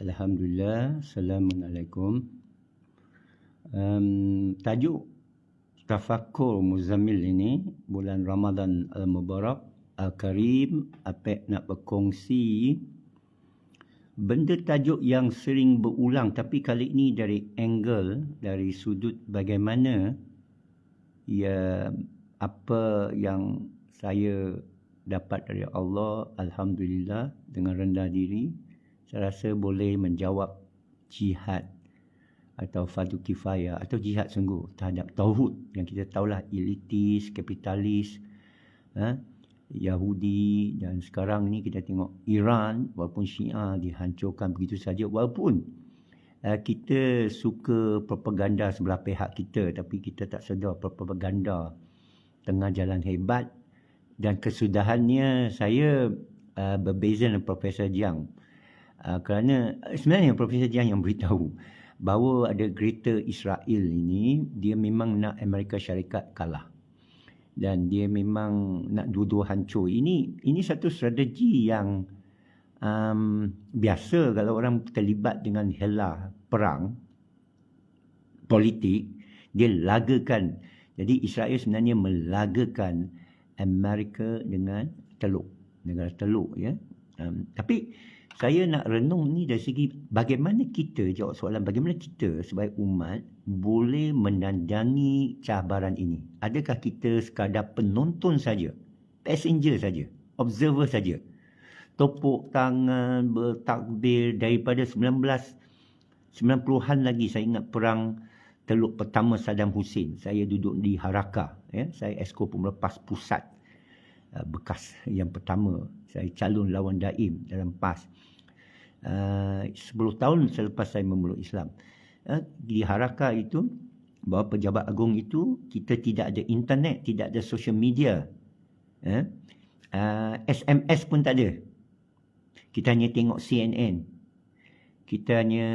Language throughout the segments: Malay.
Alhamdulillah. Assalamualaikum. Tajuk Tafakur Muzammil ini bulan Ramadan Al-Mubarak Al-Karim, apa nak berkongsi benda tajuk yang sering berulang, tapi kali ini dari angle, dari sudut bagaimana apa yang saya dapat dari Allah, Alhamdulillah, dengan rendah diri saya rasa boleh menjawab jihad atau fardu kifayah atau jihad sungguh terhadap tauhid yang kita tahulah elitis, kapitalis, Yahudi, dan sekarang ni kita tengok Iran walaupun Syiah dihancurkan begitu saja, walaupun kita suka propaganda sebelah pihak kita, tapi kita tak sedar propaganda tengah jalan hebat. Dan kesudahannya saya berbeza dengan Profesor Jiang. Kerana sebenarnya Profesor Jiang yang beritahu bahawa ada Greater Israel ini, dia memang nak Amerika Syarikat kalah. Dan dia memang nak dua-dua hancur. Ini satu strategi yang biasa kalau orang terlibat dengan helah perang politik, dia lagakan. Jadi Israel sebenarnya melagakan Amerika dengan teluk, negara teluk, ya. Tapi saya nak renung ni dari segi bagaimana kita, jawab soalan bagaimana kita sebagai umat boleh menandangi cabaran ini. Adakah kita sekadar penonton saja, passenger saja, observer saja, topuk tangan, bertakbir daripada 1990-an lagi. Saya ingat perang Teluk pertama Saddam Hussein. Saya duduk di Harakah, ya. Saya esko pemelepas pusat bekas yang pertama. Saya calon lawan Daim dalam PAS. 10 tahun selepas saya memeluk Islam. Di Harakah itu, bahawa pejabat agung itu, kita tidak ada internet, tidak ada social media. SMS pun tak ada. Kita hanya tengok CNN. Kita hanya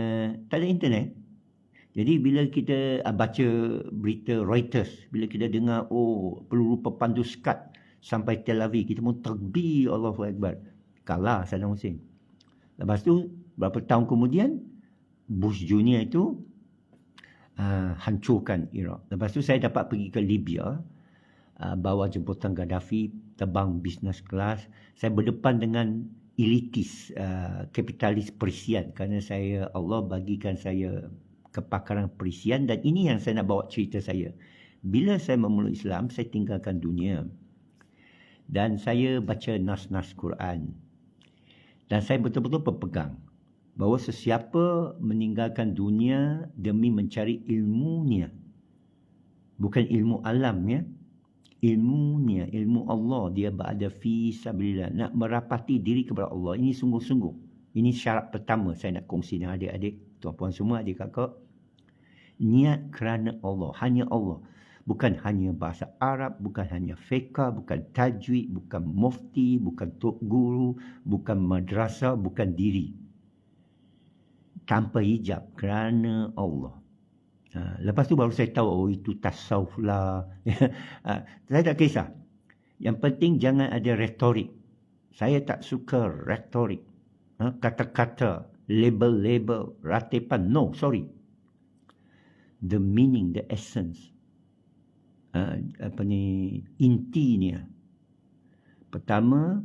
tak ada internet. Jadi bila kita baca berita Reuters, bila kita dengar peluru pepandu Scud sampai Tel Aviv, kita pun takbir, Allahu Akbar. Kalah Saddam Hussein. Lepas tu berapa tahun kemudian Bush Junior itu hancurkan Iraq. Lepas tu saya dapat pergi ke Libya, bawa jemputan Gaddafi, terbang business class. Saya berdepan dengan elitis, kapitalis perisian, kerana Allah bagikan saya kepakaran perisian. Dan ini yang saya nak bawa cerita saya. Bila saya memeluk Islam, saya tinggalkan dunia dan saya baca nas-nas Quran. Dan saya betul-betul berpegang bahawa sesiapa meninggalkan dunia demi mencari ilmunya, bukan ilmu alam, ya, ilmunya, ilmu Allah, dia berada fi sabilillah, nak merapati diri kepada Allah. Ini sungguh-sungguh. Ini syarat pertama saya nak kongsi dengan adik-adik, tuan-puan semua, adik-kakak. Niat kerana Allah, hanya Allah. Bukan hanya bahasa Arab, bukan hanya fiqh, bukan tajwid, bukan mufti, bukan tok guru, bukan madrasah, bukan diri. Tanpa hijab, kerana Allah. Lepas tu baru saya tahu, itu tasawuf lah. Saya tak kisah. Yang penting jangan ada retorik. Saya tak suka retorik. Kata-kata, label-label, ratipan. No, sorry. The meaning, the essence. Intinya. Pertama,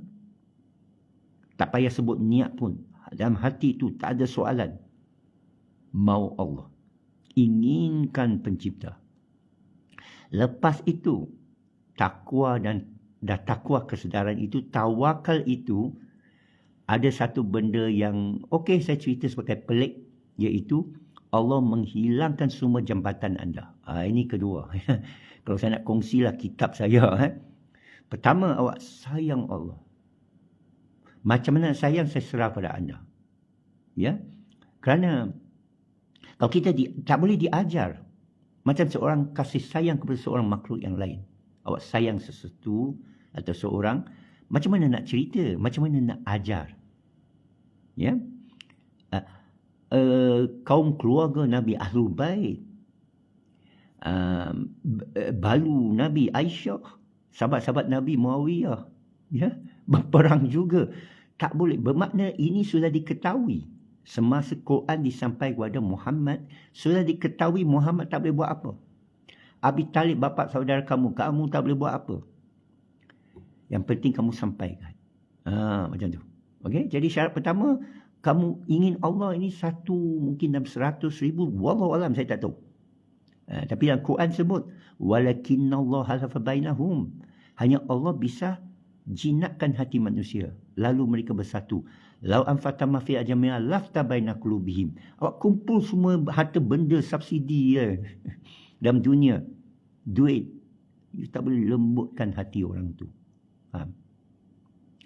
tak payah sebut niat pun. Dalam hati itu tak ada soalan. Mau Allah. Inginkan pencipta. Lepas itu, takwa dan takwa kesedaran itu, tawakal itu, ada satu benda yang, saya cerita sebagai pelik, iaitu Allah menghilangkan semua jambatan anda. Ini kedua. Kalau saya nak kongsilah kitab saya. Pertama, awak sayang Allah. Macam mana sayang, saya serah pada anda. Ya, kerana kalau kita tak boleh diajar. Macam seorang kasih sayang kepada seorang makhluk yang lain. Awak sayang sesuatu atau seorang, macam mana nak cerita? Macam mana nak ajar? Ya, kaum keluarga Nabi, Ahlul Bait, balu Nabi Aisyah, sahabat-sahabat Nabi Muawiyah, ya, berperang juga. Tak boleh. Bermakna ini sudah diketahui. Semasa Quran disampaikan kepada Muhammad, sudah diketahui Muhammad tak boleh buat apa. Abi Talib bapa saudara kamu tak boleh buat apa. Yang penting kamu sampaikan. Macam tu. Okey, jadi syarat pertama, kamu ingin Allah ini satu, mungkin dalam 100,000, wallahualam, saya tak tahu. Tapi yang Quran sebut, walakinnallaha halafa bainahum. Hanya Allah bisa jinakkan hati manusia, lalu mereka bersatu. Lau anfaqta ma fi ajami'a lafta baina qulubihim. Awak kumpul semua harta benda subsidi dalam dunia, duit, you tak boleh lembutkan hati orang tu. Faham?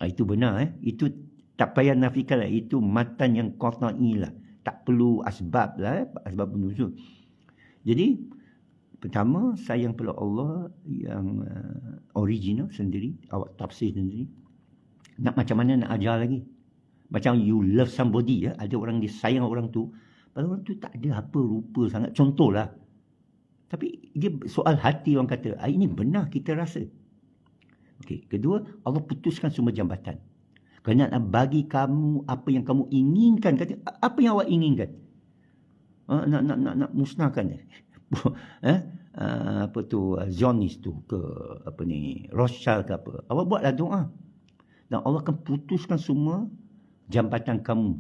Itu benar. Itu tak payah nafikan lah. Itu matan yang qat'i lah. Tak perlu asbab lah, asbab nuzul. Jadi pertama, sayang pada Allah yang original sendiri, awak tafsir sendiri. Nak macam mana nak ajar lagi? Macam you love somebody, ada orang dia sayang orang tu, padahal orang tu tak ada apa rupa sangat, contohlah. Tapi dia soal hati, orang kata, ini benar kita rasa. Okey, kedua, Allah putuskan semua jambatan. Kerana nak bagi kamu apa yang kamu inginkan. Kata, apa yang awak inginkan? Nak musnahkan. Apa tu, Zionis tu ke apa ni, Rothschild ke apa. Awak buatlah doa. Dan Allah akan putuskan semua jambatan kamu.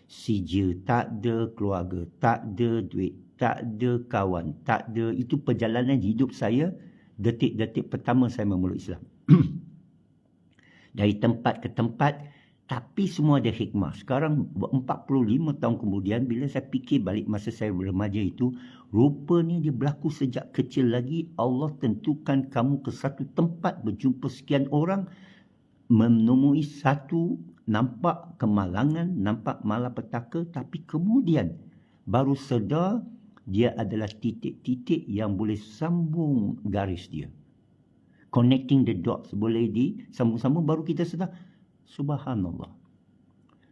Sijil tak ada, keluarga tak ada, duit tak ada, kawan tak ada. Itu perjalanan hidup saya detik-detik pertama saya memeluk Islam. Dari tempat ke tempat, tapi semua ada hikmah. Sekarang 45 tahun kemudian, bila saya fikir balik masa saya remaja itu, rupanya dia berlaku sejak kecil lagi. Allah tentukan kamu ke satu tempat, berjumpa sekian orang, menemui satu, nampak kemalangan, nampak malapetaka, tapi kemudian baru sedar dia adalah titik-titik yang boleh sambung garis dia. Connecting the dots, boleh disambung-sambung, baru kita sedar, subhanallah,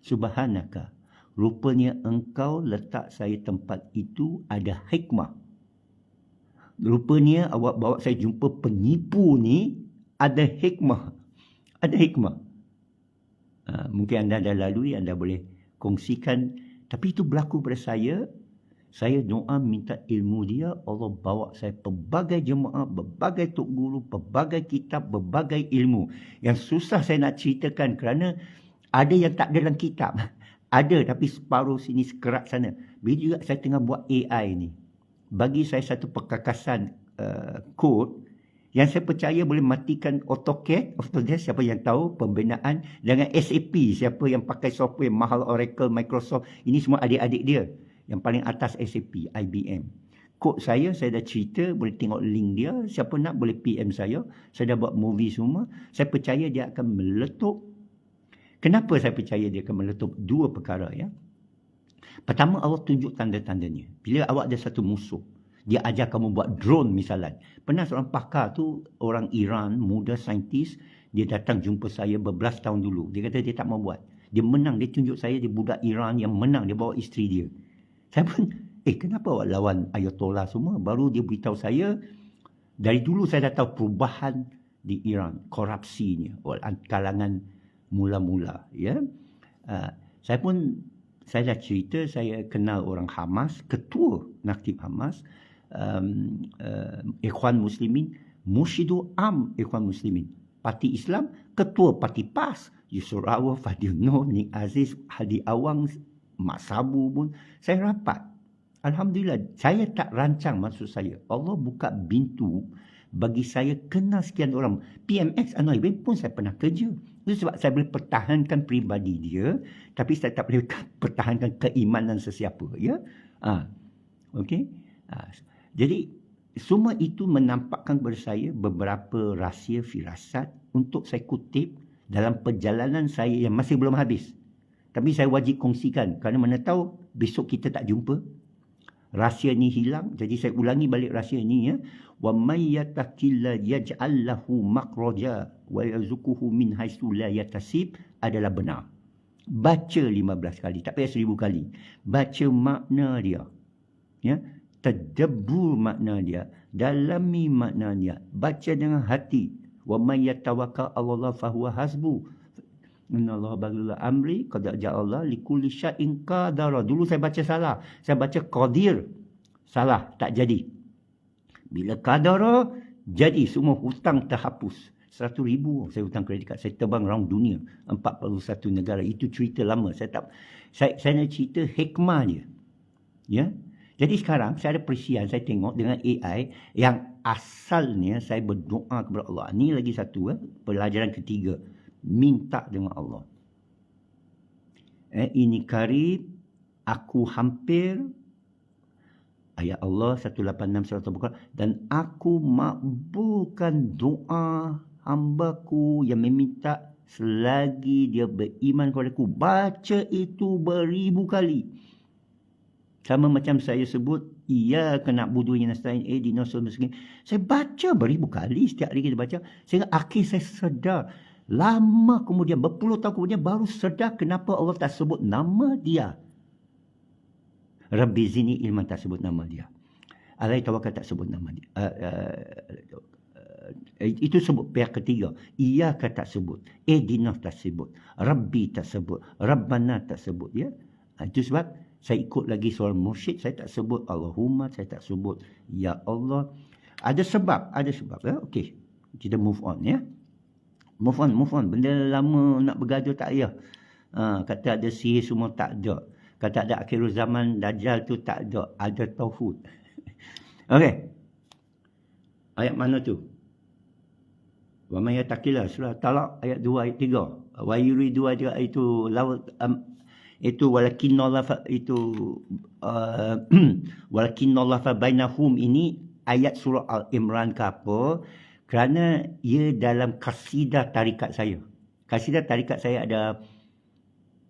subhanaka, rupanya engkau letak saya tempat itu ada hikmah. Rupanya awak bawa saya jumpa penipu ni ada hikmah. Ada hikmah. Mungkin anda dah lalui, anda boleh kongsikan. Tapi itu berlaku pada saya. Saya doa minta ilmu dia. Allah bawa saya pelbagai jemaah, berbagai tok guru, pelbagai kitab, berbagai ilmu. Yang susah saya nak ceritakan kerana ada yang tak ada dalam kitab. Ada tapi separuh sini, sekerat sana. Bila juga saya tengah buat AI ni, bagi saya satu perkakasan kod yang saya percaya boleh matikan AutoCAD, Autodesk, siapa yang tahu pembinaan, dengan SAP, siapa yang pakai software mahal, Oracle, Microsoft, ini semua adik-adik dia. Yang paling atas SAP, IBM. Kod saya dah cerita, boleh tengok link dia, siapa nak boleh PM saya dah buat movie semua. Saya percaya dia akan meletup. Kenapa saya percaya dia akan meletup? Dua perkara ya. Pertama, Allah tunjuk tanda-tandanya. Bila awak ada satu musuh, dia ajar kamu buat drone misalnya. Pernah seorang pakar tu, orang Iran, muda saintis, dia datang jumpa saya berbelas tahun dulu. Dia kata dia tak mau buat. Dia menang, dia tunjuk saya dia budak Iran yang menang, dia bawa isteri dia. Saya pun, kenapa awak lawan Ayatollah semua? Baru dia beritahu saya, dari dulu saya dah tahu perubahan di Iran, korupsinya, kalangan mula-mula. Ya. Saya dah cerita, saya kenal orang Hamas, ketua Naktib Hamas, Ikhwan Muslimin, Mursyidu Am Ikhwan Muslimin, Parti Islam, ketua Parti PAS, Yusuf Rawah, Fadil Noor, Nik Aziz, Hadi Awang, Mak Sabu pun saya rapat. Alhamdulillah, saya tak rancang, maksud saya, Allah buka pintu bagi saya kenal sekian orang. PMX Anwar Ibrahim pun saya pernah kerja. Itu sebab saya boleh pertahankan peribadi dia, tapi saya tak boleh pertahankan keimanan sesiapa. Ya, okey. Jadi semua itu menampakkan kepada saya beberapa rahsia firasat untuk saya kutip dalam perjalanan saya yang masih belum habis. Tapi saya wajib kongsikan kerana mana tahu besok kita tak jumpa. Rahsia ni hilang. Jadi saya ulangi balik rahsia ni ya. Wa may yattaqilla yaj'al lahu makhraja wa yarzuquhu min haitsu la yahtasib adalah benar. Baca 15 kali, tak payah 1000 kali. Baca makna dia. Ya. Tadabbur makna dia, dalami makna dia, baca dengan hati. Wa may yatawakkal 'ala Allah fa huwa hasbuh. Innallaha balighu amri qad ja'ala likulli syai'in qadara. Dulu saya baca salah. Saya baca qadir. Salah, tak jadi. Bila qadara jadi, semua hutang terhapus. 100,000 saya hutang kredit kad. Saya terbang round dunia 41 negara. Itu cerita lama. Saya nak cerita hikmah dia. Ya. Jadi sekarang saya ada perisian, saya tengok dengan AI yang asalnya saya berdoa kepada Allah. Ni lagi satu, pelajaran ketiga. Minta dengan Allah. Ini karib, aku hampir, ayat Allah 186 surah Al-Baqarah, dan aku makbulkan doa hambaku yang meminta selagi dia beriman kepadaku. Baca itu beribu kali. Sama macam saya sebut, iyyaka na'budu wa nasta'in ihdinas siratal mustaqim. Saya baca beribu kali, setiap hari kita baca. Sehingga akhir saya sedar. Lama kemudian, berpuluh tahun kemudian, baru sedar kenapa Allah tak sebut nama dia. Rabbi zini ilman tak sebut nama dia. Alai tawakkal tak sebut nama dia. Itu sebut pihak ketiga. Iyyaka tak sebut. Ihdinas tak sebut. Rabbi tak sebut. Rabbana tak sebut. Ya? Itu sebab saya ikut lagi soal mursyid, saya tak sebut Allahumma, saya tak sebut Ya Allah. Ada sebab. Ya? Okey, kita move on ya. Move on. Benda lama nak bergaduh tak payah. Kata ada sihir semua tak ada. Kata ada akhir zaman, Dajjal tu tak ada. Ada tauhid. Okey. Ayat mana tu? Wa may yattaqillah, surah Talaq ayat 2 ayat 3. Wa yuridu wajha itu laut itu walakinallah walakinallah fa bainahum, ini ayat surah Al-Imran ke apa? Kerana ia dalam kasidah tarikat saya. Kasidah tarikat saya ada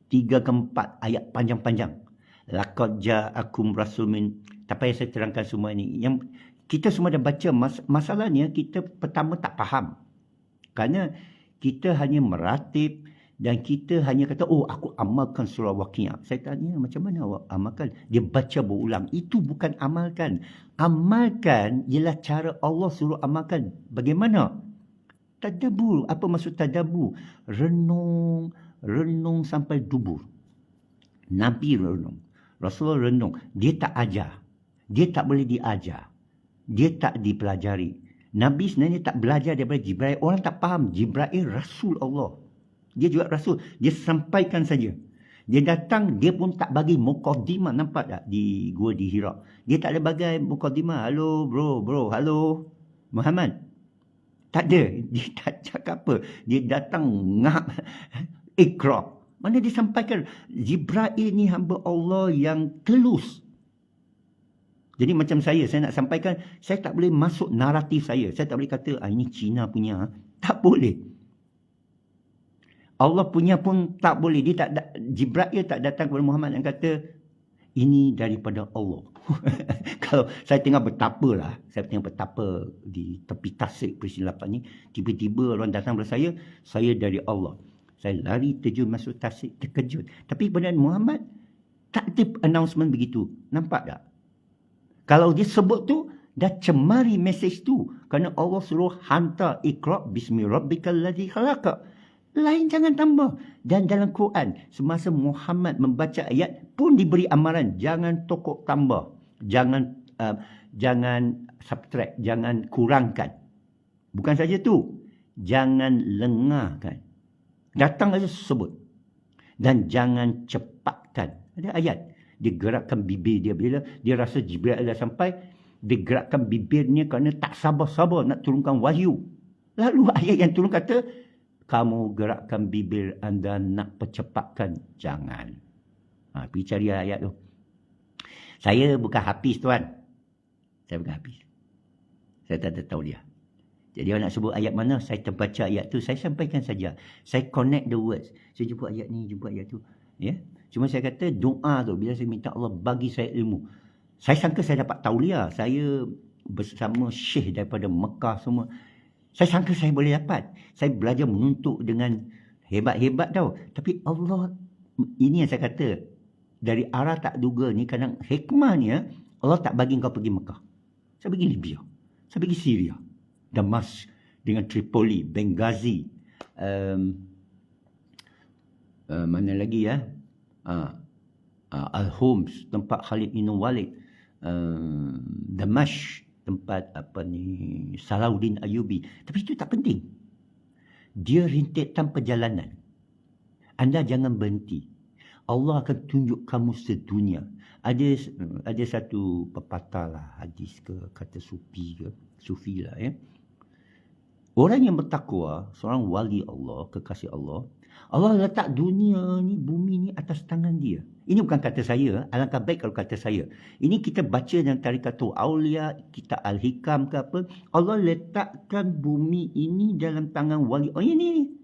3 ke 4 ayat panjang-panjang. Laqad ja'akum rasulun, tak payah saya terangkan semua ini. Yang kita semua dah baca, masalahnya kita pertama tak faham. Kerana kita hanya meratib dan kita hanya kata, oh aku amalkan surah Waqiah. Saya tanya, macam mana awak amalkan? Dia baca berulang. Itu bukan amalkan. Amalkan ialah cara Allah suruh amalkan. Bagaimana? Tadabbur. Apa maksud tadabbur? Renung sampai dubur. Nabi renung. Rasulullah renung. Dia tak ajar. Dia tak boleh diajar. Dia tak dipelajari. Nabi sebenarnya tak belajar daripada Jibril. Orang tak faham. Jibril Rasul Allah. Dia juga Rasul. Dia sampaikan saja. Dia datang, dia pun tak bagi muqaddimah. Nampak tak di gua di Hira? Dia tak ada bagi muqaddimah. Halo bro. Halo Muhammad. Tak ada. Dia tak cakap apa. Dia datang ngap. Iqra. Mana dia sampaikan? Jibril ni hamba Allah yang telus. Jadi macam saya nak sampaikan, saya tak boleh masuk naratif saya. Saya tak boleh kata, ini Cina punya. Tak boleh. Allah punya pun tak boleh. Jibril tak datang kepada Muhammad dan kata, ini daripada Allah. Kalau saya tengah bertapa di tepi tasik persilapan ni, tiba-tiba orang datang kepada saya dari Allah. Saya lari terjun masuk tasik, terkejut. Tapi kepada Muhammad, tak ada announcement begitu. Nampak tak? Kalau dia sebut tu, dah cemari mesej tu. Kerana Allah suruh hantar Iqra bismi rabbikal ladzi khalaq. Lain jangan tambah. Dan dalam Quran, semasa Muhammad membaca ayat pun diberi amaran, jangan tokok tambah. Jangan subtract, jangan kurangkan. Bukan saja tu, jangan lengahkan. Datang aja sebut. Dan jangan cepatkan. Ada ayat. Dia gerakkan bibir dia. Bila dia rasa Jibril dah sampai, dia gerakkan bibirnya kerana tak sabar-sabar nak turunkan wahyu. Lalu ayat yang turun kata, kamu gerakkan bibir anda nak percepatkan. Jangan. Pergi cari ayat tu. Saya bukan hafiz tuan. Saya bukan hafiz. Saya tak tahu dia. Jadi orang nak sebut ayat mana, saya terbaca ayat tu, saya sampaikan saja. Saya connect the words. Saya jumpa ayat ni, jumpa ayat tu. Ya. Cuma saya kata doa tu, bila saya minta Allah bagi saya ilmu. Saya sangka saya dapat tauliah. Saya bersama syekh daripada Mekah semua. Saya sangka saya boleh dapat. Saya belajar menuntut dengan hebat-hebat tau. Tapi Allah, ini yang saya kata, dari arah tak duga ni, kadang hikmahnya, Allah tak bagi kau pergi Mekah. Saya pergi Libya. Saya pergi Syria. Damas dengan Tripoli, Benghazi, Mana lagi ya? Al-Homs, tempat Khalid bin Walid. Damash, tempat Salahuddin Ayyubi. Tapi itu tak penting. Dia rintitan perjalanan. Anda jangan berhenti. Allah akan tunjuk kamu sedunia. Ada satu pepatah lah, hadis ke, kata sufi lah ya. Orang yang bertakwa, seorang wali Allah, kekasih Allah, Allah letak dunia ni, bumi ni atas tangan dia. Ini bukan kata saya, alangkah baik kalau kata saya. Ini kita baca dalam Tarikatul Aulia, kitab Al-Hikam ke apa. Allah letakkan bumi ini dalam tangan wali. Oh ini.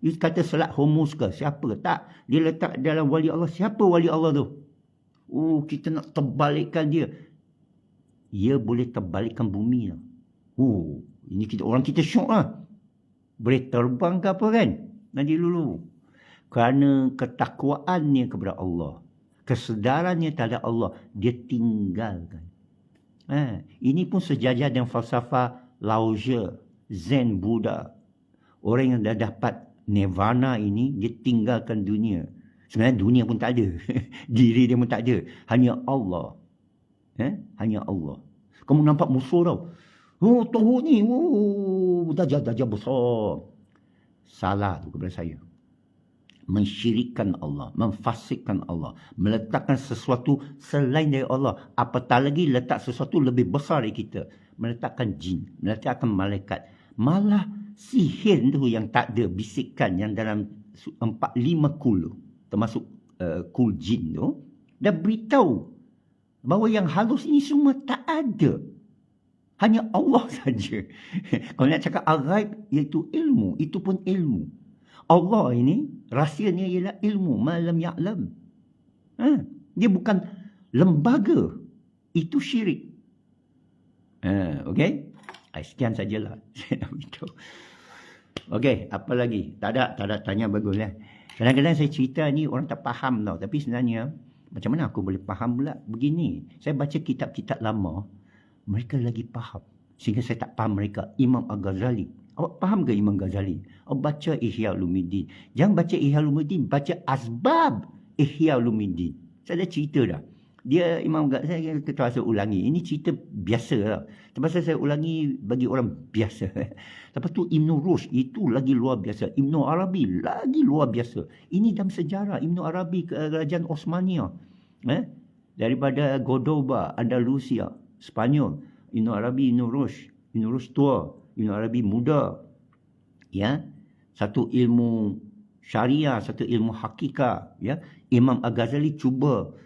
Dia kata Selat Hormuz ke, siapa? Tak. Dia letak dalam wali Allah. Siapa wali Allah tu? Oh, kita nak terbalikkan dia. Dia boleh terbalikkan bumi lah. Oh, ini orang kita syok lah. Boleh terbang ke apa kan? Nanti dulu. Kerana ketakwaannya kepada Allah. Kesedarannya terhadap Allah. Dia tinggalkan. Ini pun sejajar dengan falsafah Lao Tzu, Zen, Buddha. Orang yang dah dapat nirvana ini, dia tinggalkan dunia. Sebenarnya dunia pun tak ada. Diri dia pun tak ada. Hanya Allah. Hanya Allah. Kamu nampak musuh tau. Oh, Tuhan ni. Oh, dajjal besar. Salah tu kepada saya. Mensyirikkan Allah. Memfasikkan Allah. Meletakkan sesuatu selain dari Allah. Apatah lagi letak sesuatu lebih besar dari kita. Meletakkan jin. Meletakkan malaikat. Malah sihir tu yang tak ada bisikan yang dalam 4-5 kul, termasuk kul jin tu, dah beritahu bahawa yang halus ini semua tak ada. Hanya Allah saja. Kalau nak cakap al-ghaib, iaitu ilmu, itu pun ilmu. Allah ini, rahsianya ialah ilmu, malam ya'lam. Dia bukan lembaga. Itu syirik. Okey? Sekian sajalah saya nak beritahu. Okey, apa lagi? Tak ada tanya bagus lah. Kadang-kadang saya cerita ni orang tak faham tau. Tapi sebenarnya, macam mana aku boleh faham pula? Begini, saya baca kitab-kitab lama, mereka lagi faham. Sehingga saya tak faham mereka. Imam Al-Ghazali. Awak faham ke Imam Ghazali? Awak baca Ihya Ulumuddin. Jangan baca Ihya Ulumuddin, baca Asbab Ihya Ulumuddin. Saya dah cerita dah. Dia Imam Ghazali, saya terpaksa ulangi. Ini cerita biasa lah. Terpaksa saya ulangi bagi orang biasa. Lepas tu Ibn Rushd, itu lagi luar biasa. Ibn Arabi, lagi luar biasa. Ini dalam sejarah. Ibn Arabi, kerajaan Osmania. Daripada Cordoba, Andalusia, Spanyol. Ibn Arabi, Ibn Rushd tua. Ibn Arabi muda. Ya. Satu ilmu syariah, satu ilmu hakikat. Ya. Imam Al-Ghazali cuba.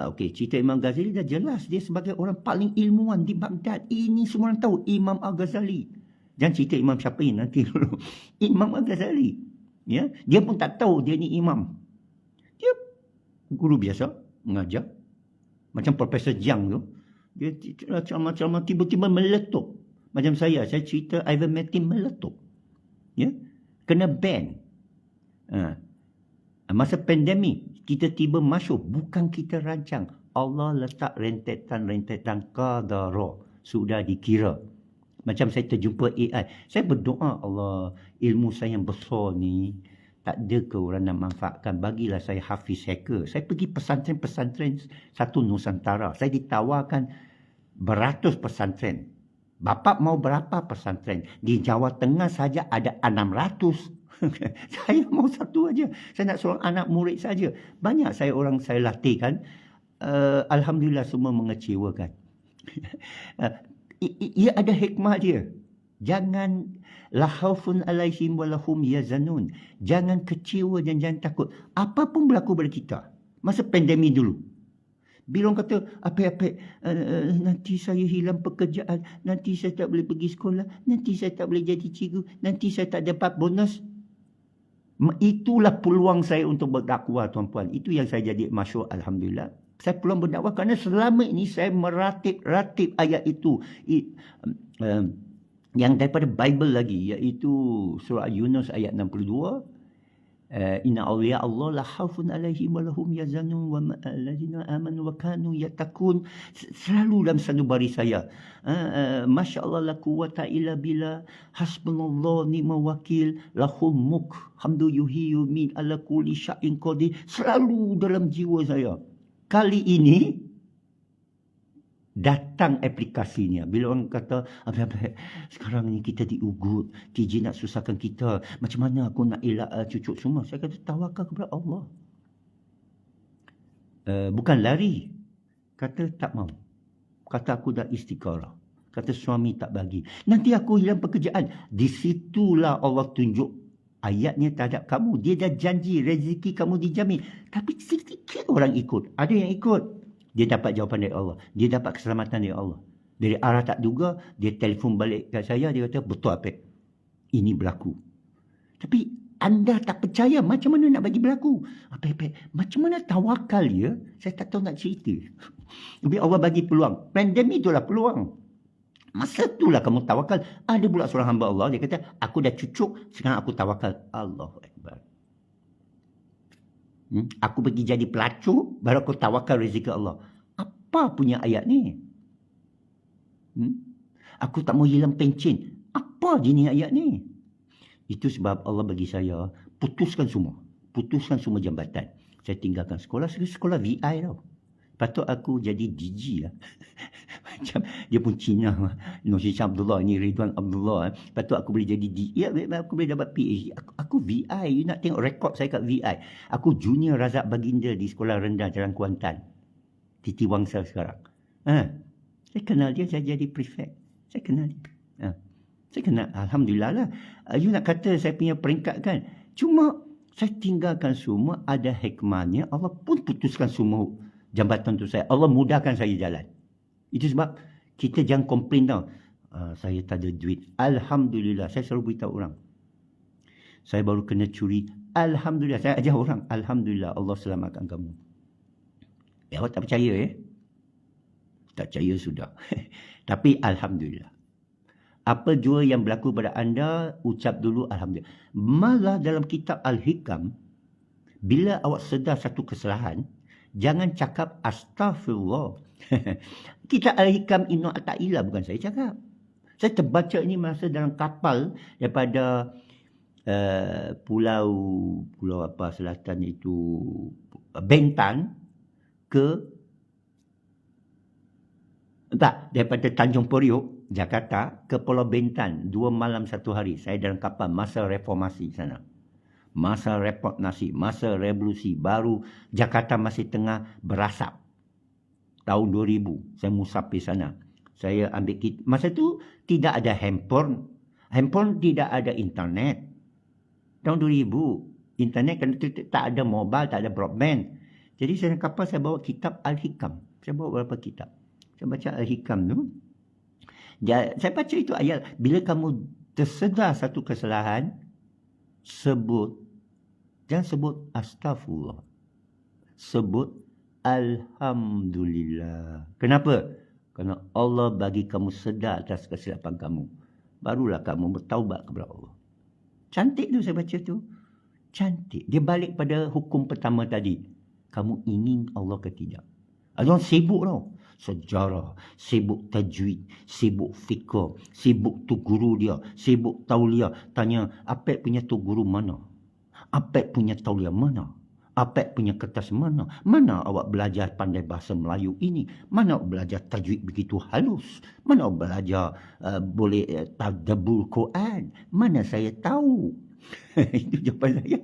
Okey, cerita Imam Ghazali dah jelas. Dia sebagai orang paling ilmuwan di Baghdad. Ini semua orang tahu Imam Al-Ghazali. Jangan cerita Imam Syafi'i nanti dulu. Imam Al-Ghazali. Ya, dia pun tak tahu dia ni imam. Dia guru biasa, mengajar. Macam Profesor Jiang tu. Dia macam tiba-tiba meletup. Macam saya cerita Ivermectin meletup. Ya, kena ban. Masa pandemik, kita tiba masuk, bukan kita rancang. Allah letak rentetan qadara, sudah dikira. Macam saya terjumpa AI. Saya berdoa, Allah, ilmu saya yang besar ni, tak ada ke orang nak manfaatkan. Bagilah saya hafiz hacker. Saya pergi pesantren-pesantren satu Nusantara. Saya ditawarkan beratus pesantren. Bapak mau berapa pesantren? Di Jawa Tengah saja ada 600. Saya mau satu aja. Saya nak seorang anak murid saja. Banyak saya latihkan. Alhamdulillah semua mengecewakan. Ia ada hikmah dia. Jangan la khaufun alaihim wa lahum yazanun. Jangan kecewa dan jangan takut. Apa pun berlaku pada kita. Masa pandemik dulu. Bila orang kata, apa-apa, nanti saya hilang pekerjaan, nanti saya tak boleh pergi sekolah, nanti saya tak boleh jadi cikgu, nanti saya tak dapat bonus. Itulah peluang saya untuk berdakwah, tuan-puan. Itu yang saya jadi masyhur, alhamdulillah. Saya peluang berdakwah kerana selama ini saya meratib ayat itu. Yang daripada Bible lagi, iaitu surah Yunus ayat 62. Inna awliya Allah la khaufun alaihim wa lahum yazanun wa allazina amanu wa kanu yattaqun. Selalu dalam sanubari saya. Masya Allah la quwata illa billah, hasbunallah ni'mal wakil, lahul mulk, hamdu yuhyi min ala kulli syai'in qadir. Selalu dalam jiwa saya. Kali ini datang aplikasinya. Bila orang kata, sekarang ni kita diugut, TJ nak susahkan kita, macam mana aku nak elak cucuk semua? Saya kata, tawakal kepada Allah. Bukan lari. Kata, tak mau. Kata, aku dah istiqarah. Kata, suami tak bagi. Nanti aku hilang pekerjaan. Di situlah Allah tunjuk ayatnya terhadap kamu. Dia dah janji, rezeki kamu dijamin. Tapi sedikit orang ikut. Ada yang ikut. Dia dapat jawapan dari Allah. Dia dapat keselamatan dari Allah. Dari arah tak duga, dia telefon balik kat saya. Dia kata, betul Apek. Ini berlaku. Tapi anda tak percaya. Macam mana nak bagi berlaku? Apek, macam mana tawakal ya? Saya tak tahu nak cerita. Tapi Allah bagi peluang. Pandemik itulah peluang. Masa itulah kamu tawakal. Ada pula seorang hamba Allah. Dia kata, aku dah cucuk. Sekarang aku tawakal. Allahu Akbar. Aku pergi jadi pelacur, baru aku tawakal rezeki Allah. Apa punya ayat ni? Aku tak mau hilang pencen. Apa jenis ayat ni? Itu sebab Allah bagi saya, putuskan semua. Putuskan semua jambatan. Saya tinggalkan sekolah, sekolah VI tau. Patut aku jadi DG lah. Macam dia pun Cina. Nur Syah Abdullah ni, Ridwan Abdullah. Patut aku boleh jadi DG. Ya, aku boleh dapat PhD. Aku VI. You nak tengok rekod saya kat VI. Aku junior Razak Baginda di sekolah rendah Jalan Kuantan. Titi Wangsa sekarang. Saya kenal dia, saya jadi prefect. Saya kenal dia. Saya kenal. Alhamdulillah lah. You nak kata saya punya peringkat kan. Cuma saya tinggalkan semua. Ada hikmahnya. Allah pun putuskan semua jambatan untuk saya. Allah mudahkan saya jalan. Itu sebab kita jangan komplain tau. Saya tak ada duit. Alhamdulillah. Saya selalu beritahu orang. Saya baru kena curi. Alhamdulillah. Saya ajar orang. Alhamdulillah. Allah selamatkan kamu. Awak tak percaya ya? Tak percaya sudah. Tapi Alhamdulillah. Apa jua yang berlaku pada anda, ucap dulu Alhamdulillah. Malah dalam kitab Al-Hikam, bila awak sedar satu kesalahan, jangan cakap astaghfirullah. Kitab Al-Hikam Ibn Athaillah, bukan saya cakap. Saya terbaca ini masa dalam kapal daripada pulau apa selatan itu, Bentan daripada Tanjung Priok, Jakarta ke Pulau Bentan. 2 malam 1 hari. Saya dalam kapal masa reformasi sana. Masa reformasi, masa revolusi baru, Jakarta masih tengah berasap. Tahun 2000 saya musafir sana. Saya ambil masa tu tidak ada handphone. Handphone tidak ada internet. Tahun 2000 internet kan tak ada mobile, tak ada broadband. Jadi saya kapal saya bawa kitab Al-Hikam. Saya bawa beberapa kitab. Saya baca Al-Hikam tu. Saya baca itu ayat. Bila kamu tersedar satu kesalahan, jangan sebut astaghfirullah. Sebut Alhamdulillah. Kenapa? Kerana Allah bagi kamu sedar atas kesilapan kamu. Barulah kamu bertaubat kepada Allah. Cantik tu saya baca tu. Cantik. Dia balik pada hukum pertama tadi. Kamu ingin Allah ke tidak? Ada orang sibuk tau. Sejarah, sibuk tajwid, sibuk fiqh, sibuk tu guru dia, sibuk tauliah. Tanya, Apek punya tu guru mana? Apek punya tauliah mana? Apek punya kertas mana? Mana awak belajar pandai bahasa Melayu ini? Mana awak belajar tajwid begitu halus? Mana awak belajar boleh tadabbur Quran? Mana saya tahu? Itu jawapan saya.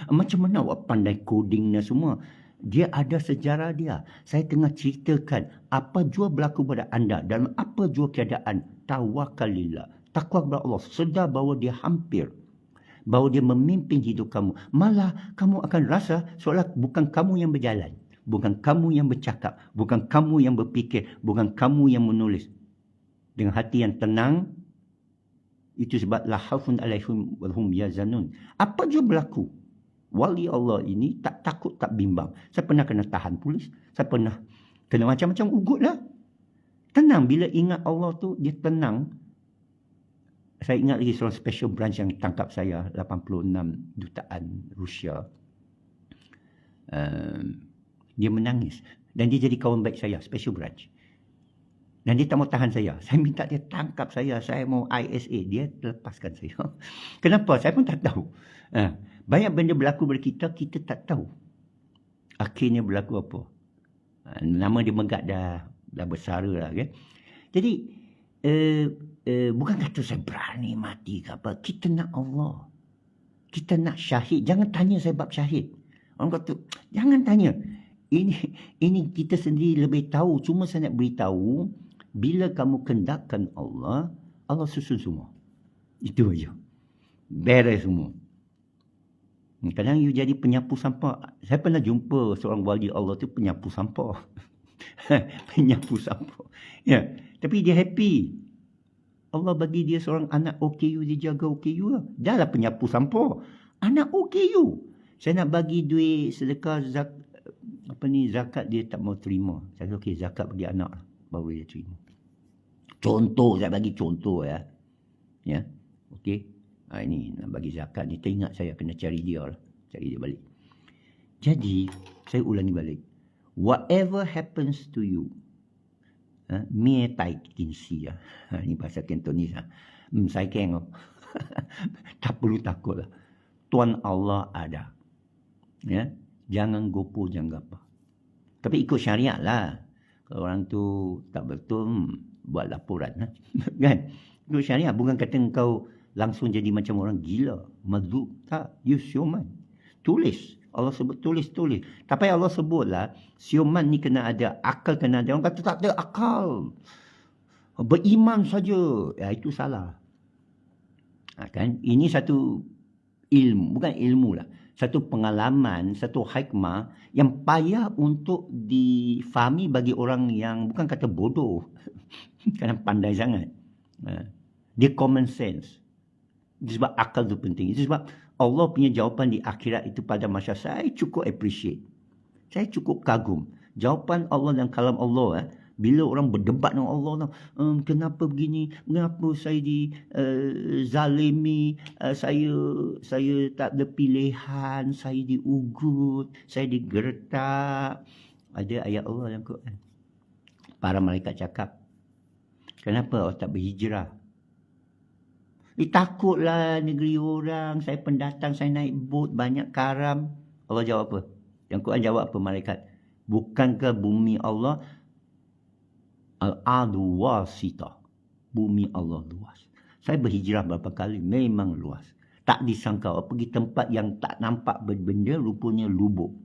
Macam mana awak pandai coding dan semua? Dia ada sejarah dia. Saya tengah ceritakan apa jua berlaku pada anda dalam apa jua keadaan. Tawakalillah. Takwa kepada Allah. Sedar bahawa dia hampir. Bahawa dia memimpin hidup kamu. Malah kamu akan rasa seolah bukan kamu yang berjalan. Bukan kamu yang bercakap. Bukan kamu yang berfikir. Bukan kamu yang menulis. Dengan hati yang tenang. Itu sebab la khaufun alaihim wa hum yazanun. Apa jua berlaku. Wali Allah ini tak takut, tak bimbang. Saya pernah kena tahan polis. Saya pernah kena macam-macam ugut lah. Tenang. Bila ingat Allah tu, dia tenang. Saya ingat lagi seorang special branch yang tangkap saya, 86 dutaan Rusia. Dia menangis. Dan dia jadi kawan baik saya, special branch. Dan dia tak mau tahan saya. Saya minta dia tangkap saya. Saya mau ISA. Dia lepaskan saya. Kenapa? Saya pun tak tahu. Banyak benda berlaku pada kita, kita tak tahu. Akhirnya berlaku apa? Nama dia Megat dah bersara lah kan. Jadi, bukan kata saya berani mati ke apa. Kita nak Allah. Kita nak syahid. Jangan tanya saya bab syahid. Orang kata, jangan tanya. Ini kita sendiri lebih tahu. Cuma saya nak beritahu, bila kamu kendakkan Allah, Allah susun semua. Itu aja. Beres semua. Kadang you jadi penyapu sampah. Saya pernah jumpa seorang wali Allah tu penyapu sampah. Penyapu sampah. Ya, tapi dia happy. Allah bagi dia seorang anak OKU, dia jaga OKU lah. Dah lah penyapu sampah. Anak OKU. Saya nak bagi duit sedekah zakat dia tak mau terima. Saya kata okey, zakat bagi anak lah, baru dia terima. Contoh, saya bagi contoh ya. Ya. Okey. Ini nak bagi zakat ni, teringat saya kena cari dia lah. Cari dia balik. Jadi, saya ulangi balik. Whatever happens to you, mie tai kinsi ya. Ini bahasa Cantonese. Saya kengok. Tak perlu takut lah. Tuan Allah ada. Ya, jangan gopo, jangan apa. Tapi ikut syariat lah. Kalau orang tu tak betul, buat laporan lah. Kan? Ikut syariat. Bukan kata engkau langsung jadi macam orang gila. Mazub. Tak. You siuman. Tulis. Allah sebut tulis. Tapi Allah sebutlah, siuman ni kena ada akal, kena ada. Orang kata tak ada akal. Beriman saja. Ya, itu salah. Kan? Ini satu ilmu. Bukan ilmu lah. Satu pengalaman, satu hikmah yang payah untuk difahami bagi orang yang bukan kata bodoh. Kadang pandai sangat. Dia common sense. Itu sebab akal itu penting. Itu sebab Allah punya jawapan di akhirat itu pada masa saya cukup appreciate. Saya cukup kagum. Jawapan Allah dan kalam Allah. Bila orang berdebat dengan Allah, kenapa begini, kenapa saya dizalimi, saya tak ada pilihan, saya diugut, saya digertak. Ada ayat Allah dalam Quran. Para malaikat cakap, kenapa awak tak berhijrah? Takutlah negeri orang, saya pendatang, saya naik bot, banyak karam. Allah jawab apa? Yang Quran jawab apa malaikat? Bukankah bumi Allah al-ardu wasita. Bumi Allah luas. Saya berhijrah berapa kali, memang luas. Tak disangka, pergi tempat yang tak nampak benda, rupanya lubuk.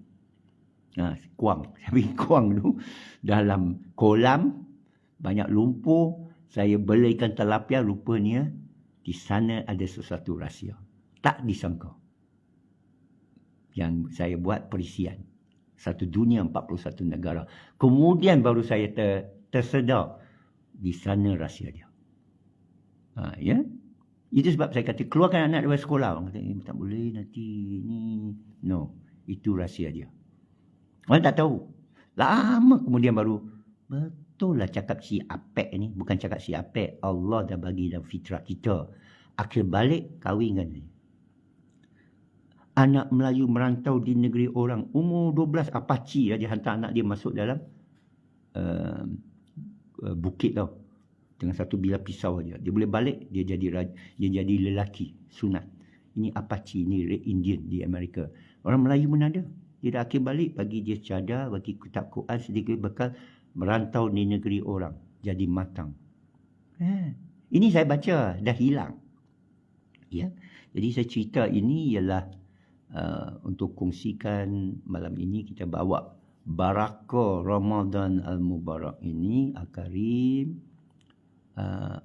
Kuang. Saya pergi kuang tu, dalam kolam, banyak lumpur, saya belikan tilapia, rupanya di sana ada sesuatu rahsia. Tak disangka. Yang saya buat perisian. Satu dunia, 41 negara. Kemudian baru saya tersedar di sana rahsia dia. Ya. Itu sebab saya kata keluarkan anak dari sekolah. Orang kata tak boleh nanti ni. No, itu rahsia dia. Orang tak tahu. Lama kemudian baru betul lah cakap si Apek ni, bukan cakap si Apek. Allah dah bagi dalam fitrah kita. Akhir balik kahwinkan ni. Anak Melayu merantau di negeri orang, umur 12 Apache dia hantar anak dia masuk dalam bukit tau, dengan satu bilah pisau aja. Dia boleh balik, dia jadi lelaki sunat. Ini Apache, ini Red Indian di Amerika. Orang Melayu mana ada? Dia dah akhir balik, bagi dia cadar, bagi kitab Quran sedikit bekal, merantau di negeri orang, jadi matang. Ini saya baca, dah hilang. Ya, jadi saya cerita ini ialah untuk kongsikan malam ini. Kita bawa Barakah Ramadan Al-Mubarak ini, Al-Karim.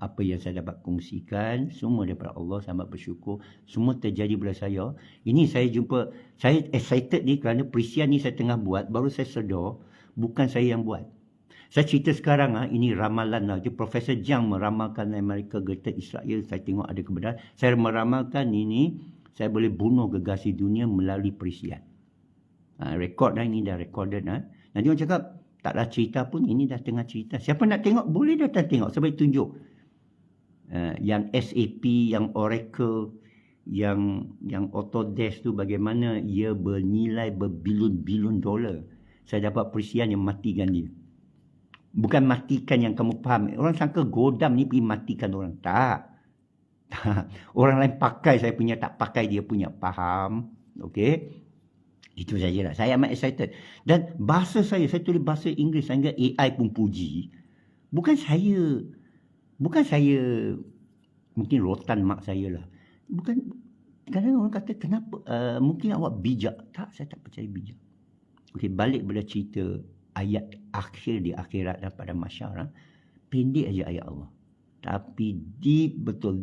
Apa yang saya dapat kongsikan, semua daripada Allah, saya bersyukur. Semua terjadi pada saya. Ini saya jumpa, saya excited ni kerana perisian ni saya tengah buat, baru saya sedar, bukan saya yang buat. Saya cerita sekarang, ini ramalan lah. Profesor Jiang meramalkan Amerika, Greater Israel, saya tengok ada kebenaran. Saya meramalkan ini, saya boleh bunuh gegasi dunia melalui perisian. Rekod dah, ini dah recorded. Nanti orang cakap, taklah cerita pun, ini dah tengah cerita. Siapa nak tengok, boleh datang tengok. Sampai tunjuk. Yang SAP, yang Oracle, yang Autodesk tu bagaimana ia bernilai berbilun-bilun dolar. Saya dapat perisian yang matikan dia. Bukan matikan yang kamu faham. Orang sangka godam ni pergi matikan orang. Tak. Orang lain pakai saya punya, tak pakai dia punya. Faham? Okey. Itu sajalah. Saya amat excited. Dan bahasa saya tulis bahasa Inggeris sehingga AI pun puji. Bukan saya, mungkin rotan mak saya lah. Bukan, kadang orang kata kenapa, mungkin awak bijak. Tak, saya tak percaya bijak. Okey, balik pada cerita ayat akhir di akhirat dan pada mahsyar. Pendek aja ayat Allah. Tapi deep betul.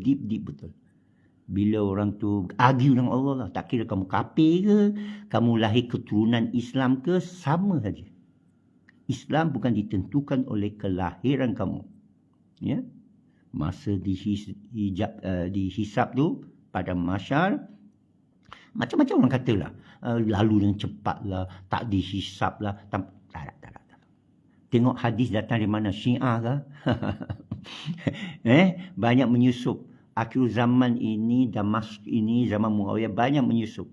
Bila orang tu argue dengan Allah lah. Tak kira kamu kafir ke, kamu lahir keturunan Islam ke, sama saja. Islam bukan ditentukan oleh kelahiran kamu. Ya. Masa dihisap tu pada mahsyar, macam-macam orang katalah, lalu yang cepat lah, tak dihisap lah. Tak. Tengok hadis datang dari mana? Syiah ke? Banyak menyusup. Akhir zaman ini, Damaskus ini, zaman Muawiyah banyak menyusup.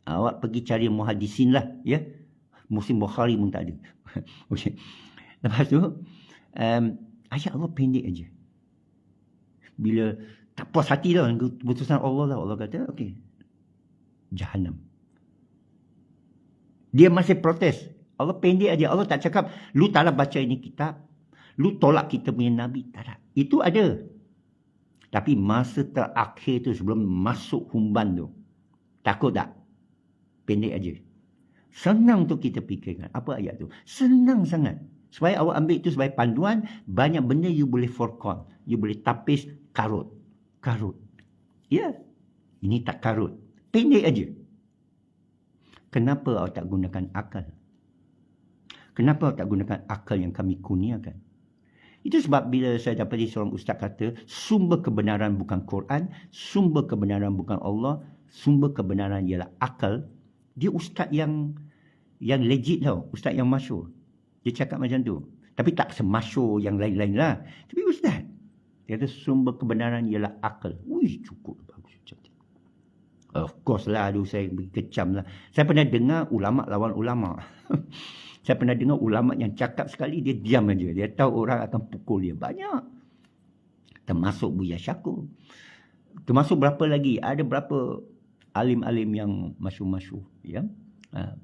Awak pergi cari muhadisin lah, ya. Muslim Bukhari pun tak ada. Okay. Lepas tu, ayat Allah pendek aja. Bila tak puas hati lah keputusan Allah lah, Allah kata, okey, Jahannam. Dia masih protes. Allah pendek aja. Allah tak cakap, lu taklah baca ini kitab, lu tolak kita punya Nabi. Tak ada. Itu ada. Tapi masa terakhir tu sebelum masuk humban tu, takut tak? Pendek aja. Senang tu kita fikirkan. Apa ayat tu? Senang sangat. Supaya awak ambil itu sebagai panduan, banyak benda you boleh forecast. You boleh tapis karut. Ya. Ini tak karut. Pendek aja. Kenapa awak tak gunakan akal? Kenapa awak tak gunakan akal yang kami kurniakan? Itu sebab bila saya dapati seorang ustaz kata, sumber kebenaran bukan Quran, sumber kebenaran bukan Allah, sumber kebenaran ialah akal. Dia ustaz yang legit tau, ustaz yang masyhur. Dia cakap macam tu. Tapi tak semasyhur yang lain-lain lah. Tapi ustaz, dia kata sumber kebenaran ialah akal. Wih, cukup bagus. Cantik. Of course lah, aduh saya kecam lah. Saya pernah dengar ulama lawan ulama. Saya pernah dengar ulama yang cakap sekali, dia diam aja. Dia tahu orang akan pukul dia. Banyak. Termasuk Buya Syakur. Termasuk berapa lagi? Ada berapa alim-alim yang masyhur-masyhur. Ya?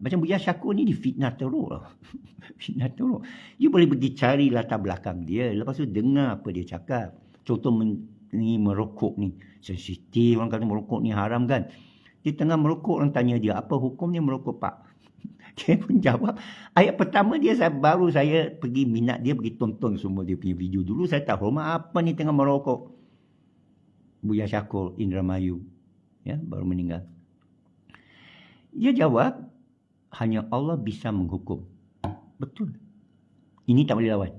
Macam Buya Syakur ni difitnah teruk. Fitnah teruk. You boleh pergi cari latar belakang dia. Lepas tu dengar apa dia cakap. Contoh ni merokok ni. Sensitif, orang kata merokok ni haram kan. Dia tengah merokok, orang tanya dia, apa hukumnya merokok pak? Dia pun jawab. Ayat pertama dia, baru saya pergi minat dia, pergi tonton semua dia punya video. Dulu saya tak hormat apa ni tengah merokok. Buya Syakur, Indramayu. Ya, baru meninggal. Dia jawab, hanya Allah bisa menghukum. Betul. Ini tak boleh lawan.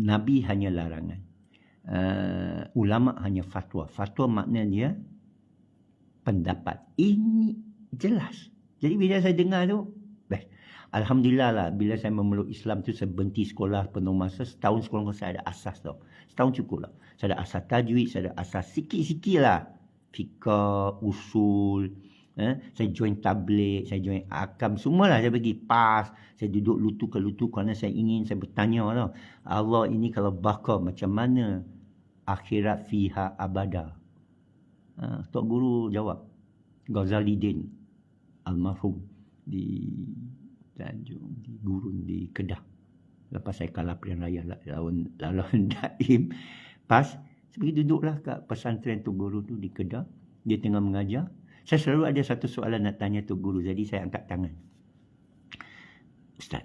Nabi hanya larangan. Ulama hanya fatwa. Fatwa maknanya pendapat. Ini jelas. Jadi bila saya dengar tu, alhamdulillah lah, bila saya memeluk Islam tu, saya berhenti sekolah penuh masa. Setahun sekolah saya ada asas tau. Setahun cukup lah. Saya ada asas tajwid, saya ada asas sikit-sikit lah. Fiqah, usul. Saya join tabligh, saya join akam. Semualah saya pergi pas. Saya duduk lutut ke lutut kerana saya ingin, saya bertanya tau. Allah ini kalau bakar macam mana? Akhirat fiha abada. Tok Guru jawab. Ghazali Din almarhum di Tanjung, di Gurun, di Kedah. Lepas saya kalah pilihan raya lawan Daim. Pas, saya pergi duduklah kat pesantren Tok Guru tu di Kedah. Dia tengah mengajar. Saya selalu ada satu soalan nak tanya Tok Guru. Jadi saya angkat tangan. Ustaz,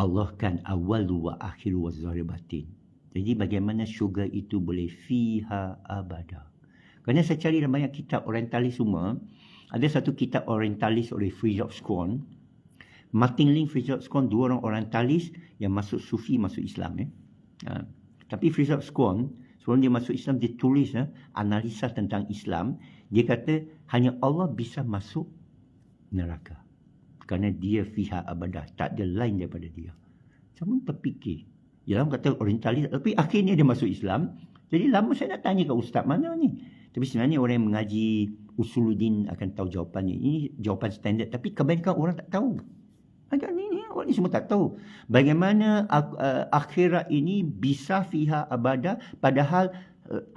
Allah kan awal wa akhir wa zahir batin. Jadi bagaimana syurga itu boleh fiha abada? Kerana saya cari dalam banyak kitab orientalis semua. Ada satu kitab orientalis oleh Fritjof Schuon. Martin Link, Fritjof Schuon, dua orang orientalis yang masuk Sufi, masuk Islam. Tapi Fritjof Schuon, sebelum dia masuk Islam, dia tulis analisa tentang Islam. Dia kata hanya Allah bisa masuk neraka. Kerana dia fiha abadah. Tak ada lain daripada dia. Saya pun terfikir. Ialah kata orientalis, tapi akhirnya dia masuk Islam. Jadi lama saya nak tanya ke ustaz mana ni. Tapi sebenarnya orang yang mengaji Usuluddin akan tahu jawapannya. Ini jawapan standard, tapi kebanyakan orang tak tahu. Agak ni orang ni semua tak tahu. Bagaimana akhirat ini bisa fiha abada, padahal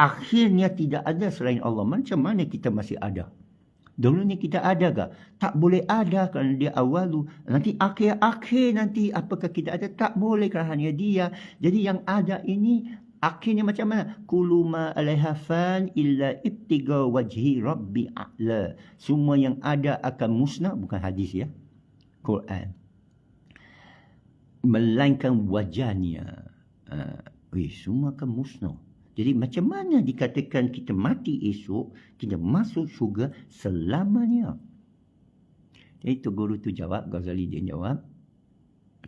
akhirnya tidak ada selain Allah. Macam mana kita masih ada? Dulunya kita ada ke? Tak boleh ada kerana dia awalu. Nanti akhir nanti apakah kita ada? Tak boleh kerana hanya dia. Jadi yang ada ini akhirnya macam mana? Kullu ma alaiha fan illa ibtiga wajhi rabbi a'la. Semua yang ada akan musnah, bukan hadis ya. Quran. Melainkan wajahnya. Semua akan musnah. Jadi macam mana dikatakan kita mati esok, kita masuk syurga selamanya? Jadi tu guru tu jawab, Ghazali dia jawab.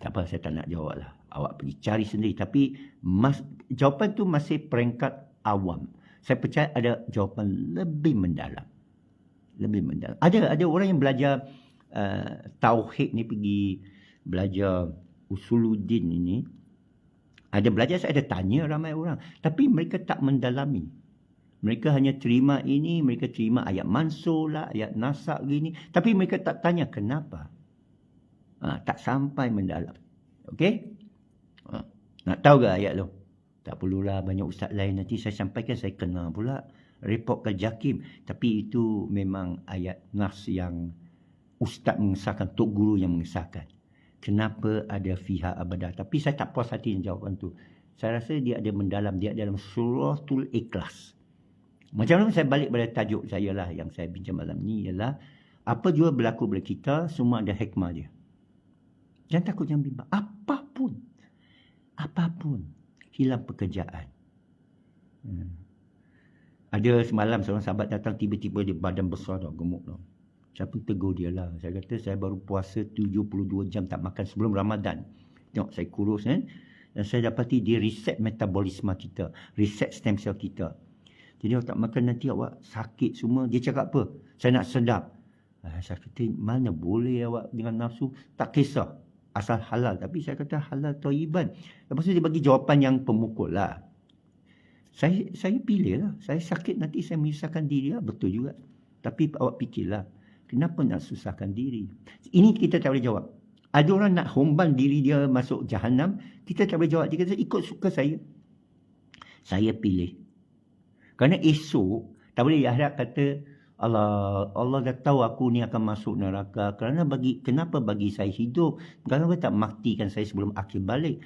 Tak apa, saya tak nak jawab lah. Awak pergi cari sendiri. Tapi jawapan tu masih peringkat awam. Saya percaya ada jawapan lebih mendalam. Lebih mendalam. Ada orang yang belajar tauhid ni, pergi belajar Usuluddin ini. Ada belajar, saya ada tanya ramai orang. Tapi mereka tak mendalami. Mereka hanya terima ini, mereka terima ayat mansur lah, ayat nasak gini. Tapi mereka tak tanya kenapa. Tak sampai mendalam. Okey? Nak tahu ke ayat tu? Tak perlulah, banyak ustaz lain nanti saya sampaikan, saya kena pula. Report ke JAKIM. Tapi itu memang ayat nas yang ustaz mengesahkan, tok guru yang mengesahkan. Kenapa ada fiha abadah? Tapi saya tak puas hati dengan jawapan tu. Saya rasa dia ada mendalam, dia dalam suratul Ikhlas. Macam mana saya balik pada tajuk saya lah yang saya bincang malam ni ialah apa jua berlaku pada kita, semua ada hikmah dia. Jangan takut, jangan bimbang. Apapun hilang pekerjaan. Ada semalam seorang sahabat datang, tiba-tiba dia badan besar dah, gemuk dah. Saya pun tegur dia lah. Saya kata saya baru puasa 72 jam tak makan sebelum Ramadan. Tengok saya kurus kan. Dan saya dapati dia reset metabolisme kita. Reset stem cell kita. Jadi awak tak makan nanti awak sakit semua. Dia cakap apa? Saya nak sedap. Saya kata mana boleh awak dengan nafsu. Tak kisah. Asal halal. Tapi saya kata halal thayyiban. Lepas tu dia bagi jawapan yang pemukul lah. Saya pilih lah. Saya sakit nanti saya menyusahkan diri lah. Betul juga. Tapi awak fikirlah. Kenapa nak susahkan diri? Ini kita tak boleh jawab. Ada orang nak homban diri dia masuk jahanam, kita tak boleh jawab. Dia kata ikut suka saya. Saya pilih. Kerana esok, tak boleh harap kata, Allah dah tahu aku ni akan masuk neraka. Kenapa bagi saya hidup? Kenapa tak matikan saya sebelum akhir balik?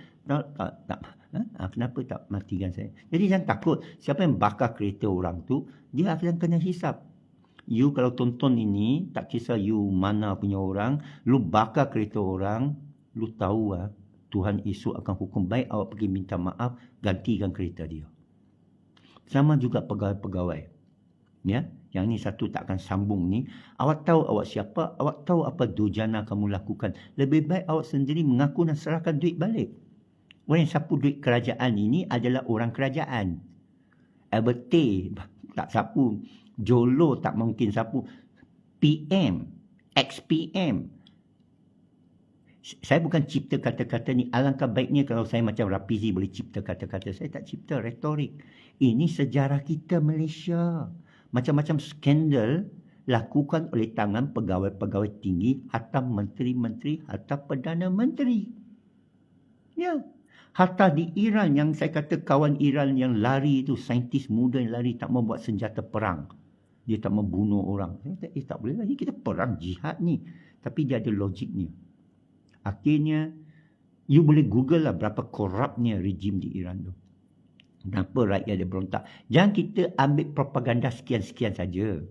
Kenapa tak matikan saya? Jadi jangan takut. Siapa yang bakar kereta orang tu, dia akan kena hisap. You kalau tonton ini, tak kisah you mana punya orang, lu bakar kereta orang, lu tahu Tuhan esok akan hukum. Baik awak pergi minta maaf, gantikan kereta dia. Sama juga pegawai-pegawai. Ya, yang ni satu tak akan sambung ni. Awak tahu awak siapa, awak tahu apa durjana kamu lakukan. Lebih baik awak sendiri mengaku dan serahkan duit balik. Orang yang sapu duit kerajaan ini adalah orang kerajaan. Albert T tak sapu. Jolo tak mungkin sapu. PM, ex-PM. Saya bukan cipta kata-kata ni. Alangkah baiknya kalau saya macam Rafizi boleh cipta kata-kata. Saya tak cipta retorik. Ini sejarah kita Malaysia. Macam-macam skandal lakukan oleh tangan pegawai-pegawai tinggi, hatta menteri-menteri, hatta perdana menteri. Ya. Hatta di Iran yang saya kata kawan Iran yang lari itu, saintis muda yang lari tak mau buat senjata perang. Dia tak mau bunuh orang. Saya kata, tak boleh lagi kita perang jihad ni. Tapi dia ada logiknya. Akhirnya, you boleh google lah berapa korupnya rejim di Iran tu. Kenapa rakyat dia berontak. Jangan kita ambil propaganda sekian-sekian saja.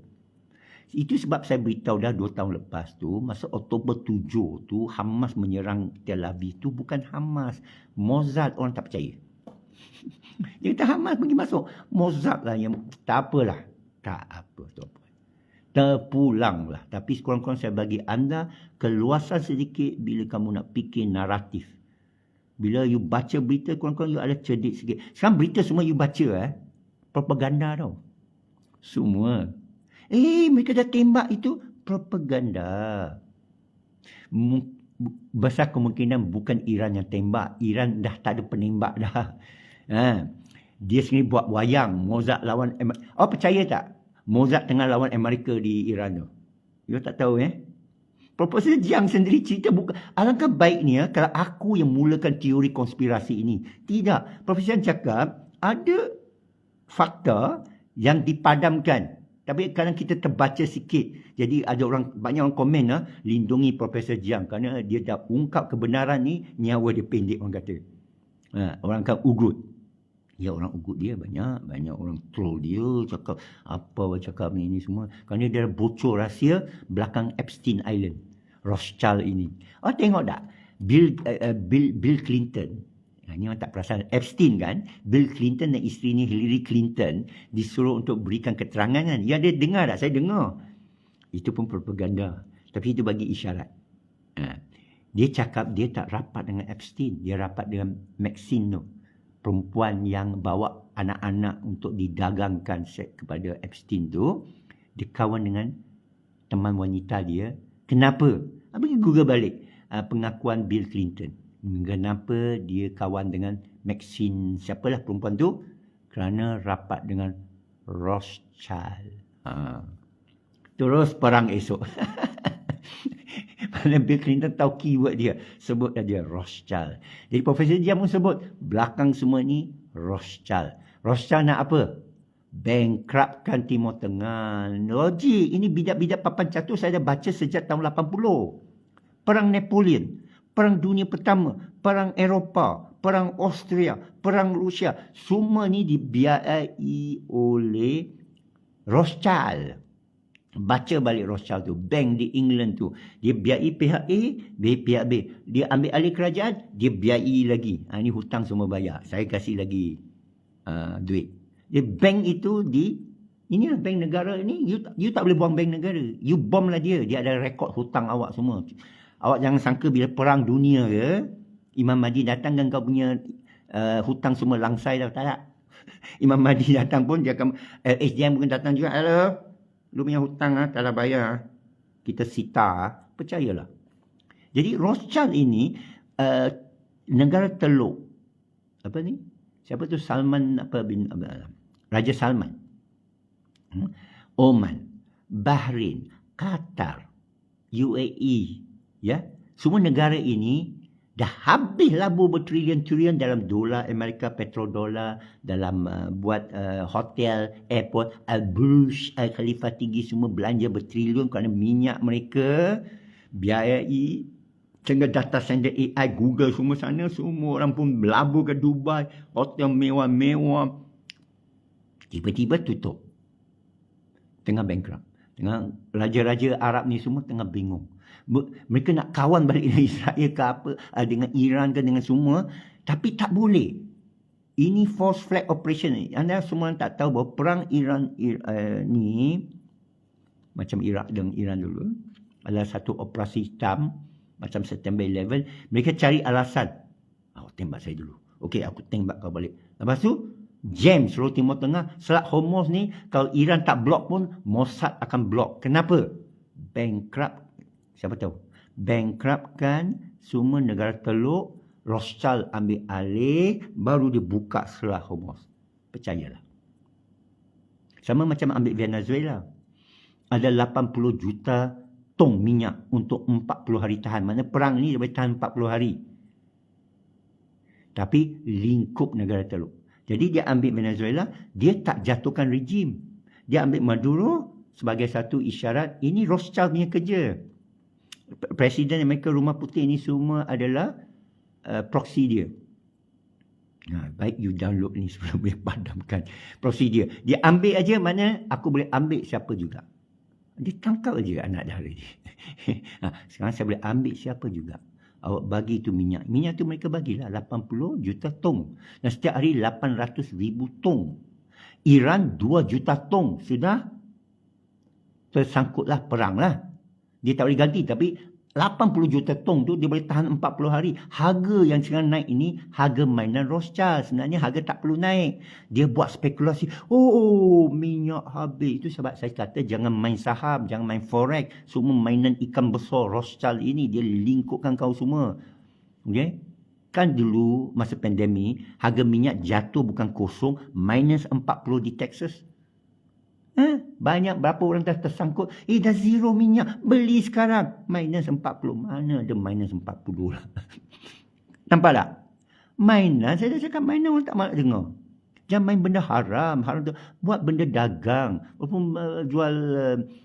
Itu sebab saya beritahu dah 2 tahun lepas tu, masa Oktober 7 tu, Hamas menyerang Tel Aviv tu bukan Hamas. Mossad, orang tak percaya. Dia kata Hamas pergi masuk. Mossad lah yang, tak apalah. Tak apa, tu apa. Terpulanglah. Tapi sekurang-kurang saya bagi anda keluasan sedikit bila kamu nak fikir naratif. Bila you baca berita, kurang-kurang you ada cerdik sikit. Sekarang berita semua you baca, propaganda tau. Semua. Mereka dah tembak itu propaganda. besar kemungkinan bukan Iran yang tembak. Iran dah tak ada penembak dah. Dia sendiri buat wayang. Mozart lawan... percaya tak? Mozart tengah lawan Amerika di Iran tu. You tak tahu Profesor Jiang sendiri cerita bukan. Alangkah baiknya kalau aku yang mulakan teori konspirasi ini. Tidak. Profesor Jiang cakap ada fakta yang dipadamkan. Tapi kadang kita terbaca sikit. Jadi ada banyak orang komen lindungi Profesor Jiang kerana dia dah ungkap kebenaran ni, nyawa dia pendek orang kata. Orang kan ugut. Ya, orang ugut dia banyak orang troll dia, cakap ni semua. Kerana dia bocor rahsia belakang Epstein Island, Rothschild ini. Tengok tak? Bill Clinton. Ini orang tak perasan. Epstein kan, Bill Clinton dan isteri ni Hillary Clinton disuruh untuk berikan keterangan kan. Ya, dia dengar tak? Saya dengar. Itu pun propaganda. Tapi itu bagi isyarat. Dia cakap dia tak rapat dengan Epstein. Dia rapat dengan Maxine tu. Perempuan yang bawa anak-anak untuk didagangkan seks kepada Epstein tu. Dia kawan dengan teman wanita dia. Kenapa? Pergi Google balik pengakuan Bill Clinton. Kenapa dia kawan dengan Maxine, siapalah perempuan tu? Kerana rapat dengan Rothschild. Terus perang esok. Mana Bill Clinton tahu keyword dia, sebut dia Rothschild. Jadi Profesor Jiang pun sebut belakang semua ni Rothschild. Rothschild nak apa? Bankruptkan Timur Tengah. Logik. Ini bidak-bidak papan catur saya dah baca sejak tahun 80. Perang Napoleon, Perang Dunia Pertama, Perang Eropah, Perang Austria, Perang Rusia. Semua ni dibiayai oleh Rothschild. Baca balik Rothschild tu. Bank di England tu. Dia biayai pihak A, pihak B. Dia ambil alih kerajaan, dia biayai lagi. Ini hutang semua bayar. Saya kasih lagi duit. Dia bank itu inilah bank negara ni. You tak boleh buang bank negara. You bomb lah dia. Dia ada rekod hutang awak semua. Awak jangan sangka bila perang dunia Imam Mahdi datang dan kau punya hutang semua langsai dah. Tak. Imam Mahdi datang pun dia akan SDM mungkin datang juga. Hello, lu punya hutang tak ada bayar. Kita sita. Percayalah. Jadi Rothschild ini negara teluk. Apa ni? Siapa tu? Salman Raja Salman. Oman, Bahrain, Qatar, UAE. Ya, semua negara ini dah habis labur bertrilion-trilion dalam dolar Amerika, petrodolar, dalam buat hotel, airport, Al-Burj, Al-Khalifa tinggi, semua belanja bertrilion kerana minyak mereka biayai. Sehingga data center AI, Google semua sana, semua orang pun berlabur ke Dubai, hotel mewah-mewah. Tiba-tiba tutup. Tengah bankrupt. Tengah raja-raja Arab ni semua tengah bingung. Mereka nak kawan balik dengan Israel ke apa, dengan Iran ke, dengan semua, tapi tak boleh. Ini false flag operation. Anda semua tak tahu bahawa perang Iran ni macam Iraq dengan Iran dulu adalah satu operasi hitam macam September 11. Mereka cari alasan. Tembak saya dulu. Okey, aku tembak kau balik. Lepas tu jam seluruh Timur Tengah. Selat Hormuz ni kalau Iran tak blok pun Mossad akan blok. Kenapa? Bankrupt. Siapa tahu? Bankruptkan semua negara teluk. Rothschild ambil alih, baru dia buka Selat Hormuz. Percayalah. Sama macam ambil Venezuela. Ada 80 juta tong minyak untuk 40 hari tahan. Mana perang ni dia boleh tahan 40 hari. Tapi lingkup negara teluk. Jadi dia ambil Venezuela, dia tak jatuhkan rejim. Dia ambil Maduro sebagai satu isyarat, ini Rothschild punya kerja. Presiden Amerika, Rumah Putih ni semua adalah proxy dia. Baik you download ni sebelum boleh padamkan proxy dia. Dia ambil aja mana aku boleh ambil siapa juga. Dia tangkap aja anak dara dia. Sekarang saya boleh ambil siapa juga. Awak bagi tu minyak. Minyak tu mereka bagilah 80 juta tong. Dan setiap hari 800,000 tong. Iran 2 juta tong. Sudah tersangkutlah perang lah. Dia tak boleh ganti, tapi 80 juta tong tu dia boleh tahan 40 hari. Harga yang sekarang naik ini harga mainan Rothschild. Sebenarnya harga tak perlu naik. Dia buat spekulasi. Oh, minyak habis. Itu sebab saya kata jangan main saham, jangan main forex. Semua mainan ikan besar Rothschild ini dia lingkupkan kau semua. Okey? Kan dulu masa pandemik harga minyak jatuh bukan kosong, minus 40 di Texas. Banyak berapa orang dah tersangkut. Dah zero minyak. Beli sekarang. Minus 40. Mana ada minus 40 lah. Nampak tak? Mainan. Saya dah cakap mainan orang tak malah dengar. Jangan main benda haram. Haram tu. Buat benda dagang. Walaupun jual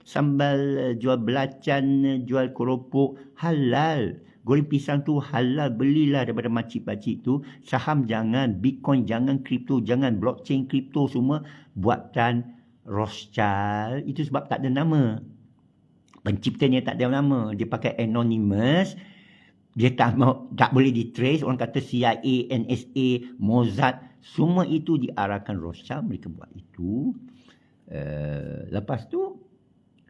sambal, jual belacan, jual keropok. Halal. Goreng pisang tu halal. Belilah daripada makcik-pakcik tu. Saham jangan. Bitcoin jangan. Kripto jangan. Blockchain, kripto semua. Buatan Rothschild. Itu sebab tak ada nama. Penciptanya tak ada nama. Dia pakai anonymous. Dia tak boleh ditrace. Orang kata CIA, NSA, Mossad. Semua itu diarahkan Rothschild. Mereka buat itu. Lepas tu,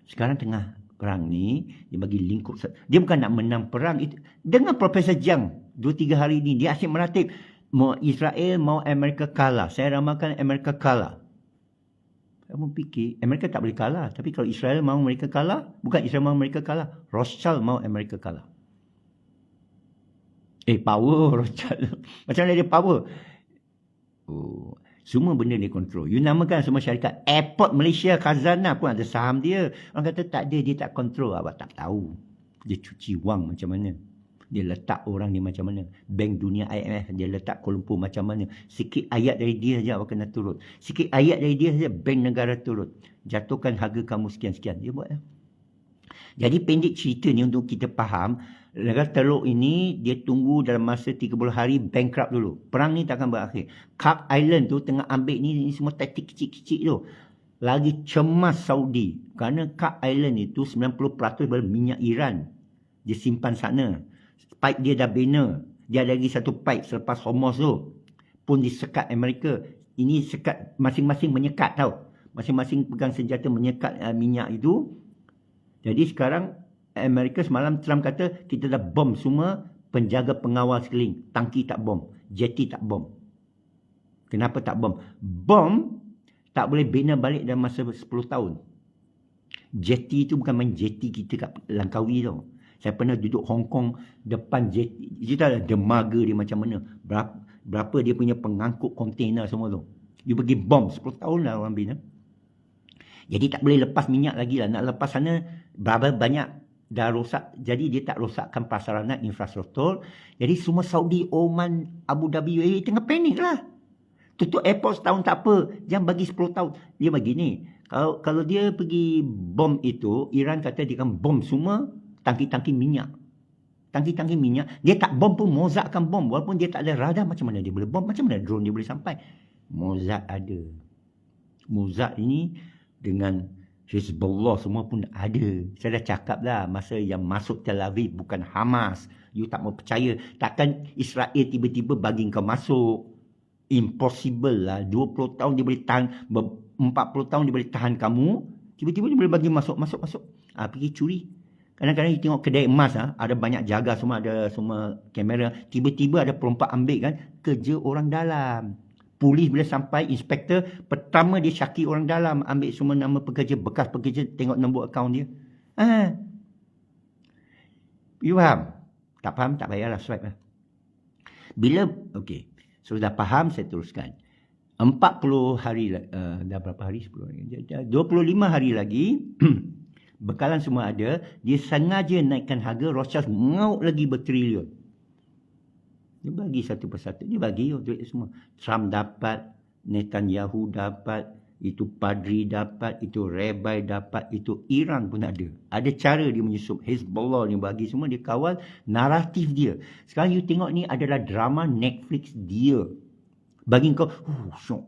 sekarang tengah perang ni, dia bagi lingkup. Dia bukan nak menang perang. Dengan Profesor Jiang, 2-3 hari ni, dia asyik meratip. Mau Israel, mau Amerika kalah. Saya ramalkan Amerika kalah. Kamu fikir, Amerika tak boleh kalah. Tapi kalau Israel mahu mereka kalah, bukan Israel mahu mereka kalah. Rothschild mahu Amerika kalah. Power Rothschild. Macam mana dia power? Semua benda dia kontrol. You namakan semua syarikat. Airport Malaysia, Khazanah pun ada saham dia. Orang kata tak ada, dia tak kontrol. Awak tak tahu. Dia cuci wang macam mana. Dia letak orang ni macam mana. Bank Dunia IMF dia letak Kuala Lumpur macam mana. Sikit ayat dari dia saja awak kena turut. Sikit ayat dari dia saja bank negara turut. Jatuhkan harga kamu sekian-sekian. Dia buat. Jadi pendek cerita ni untuk kita faham. Negara Teluk ini dia tunggu dalam masa 30 hari bankrupt dulu. Perang ni takkan berakhir. Cook Island tu tengah ambil ni semua taktik kecil-kecil tu. Lagi cemas Saudi. Kerana Cook Island itu 90% daripada minyak Iran. Dia simpan sana. Pipe dia dah bina. Dia ada lagi satu pipe selepas Hormuz tu. Pun disekat Amerika. Ini sekat masing-masing menyekat tau. Masing-masing pegang senjata menyekat minyak itu. Jadi sekarang Amerika semalam Trump kata kita dah bom semua penjaga pengawal sekeliling. Tangki tak bom. Jeti tak bom. Kenapa tak bom? Bom tak boleh bina balik dalam masa 10 tahun. Jeti itu bukan main jeti kita kat Langkawi tau. Saya pernah duduk Hong Kong depan jeti. Kita tahu dermaga dia macam mana. Berapa dia punya pengangkut kontainer semua tu. You pergi bom 10 tahun lah orang bina. Jadi tak boleh lepas minyak lagi lah. Nak lepas sana berapa banyak dah rosak. Jadi dia tak rosakkan prasarana infrastruktur. Jadi semua Saudi, Oman, Abu Dhabi, UAE tengah panik lah. Tutup airport setahun tak apa. Jangan bagi 10 tahun. Dia begini. Kalau dia pergi bom itu, Iran kata dia akan bom semua tangki-tangki minyak. Tangki-tangki minyak. Dia tak bom pun Mossad akan bom. Walaupun dia tak ada radar, macam mana dia boleh bom? Macam mana drone dia boleh sampai? Mossad ada. Mossad ini dengan Hezbollah semua pun ada. Saya dah cakap dah masa yang masuk Tel Aviv bukan Hamas. You tak mau percaya. Takkan Israel tiba-tiba bagi kau masuk. Impossible lah. 20 tahun dia boleh tahan. 40 tahun dia boleh tahan kamu. Tiba-tiba dia boleh bagi masuk. Pergi curi. Kadang-kadang you tengok kedai emas ada banyak jaga semua, ada semua kamera. Tiba-tiba ada perompak ambil kan. Kerja orang dalam. Polis bila sampai, inspektor, pertama dia syaki orang dalam. Ambil semua nama pekerja, bekas pekerja, tengok nombor akaun dia. You faham? Tak faham, tak payahlah swipe lah. Bila, okey. So, dah faham, saya teruskan. 40 hari, dah berapa hari? 10 hari. 25 hari lagi, bekalan semua ada. Dia sengaja naikkan harga, Rothschild ngauk lagi bertriliun. Dia bagi satu persatu. Dia bagi duit semua. Trump dapat, Netanyahu dapat, itu Padri dapat, itu Rabbi dapat, itu Iran pun ada. Ada cara dia menyusup. Hezbollah ni bagi semua, dia kawal naratif dia. Sekarang you tengok ni adalah drama Netflix dia. Bagi kau, syok.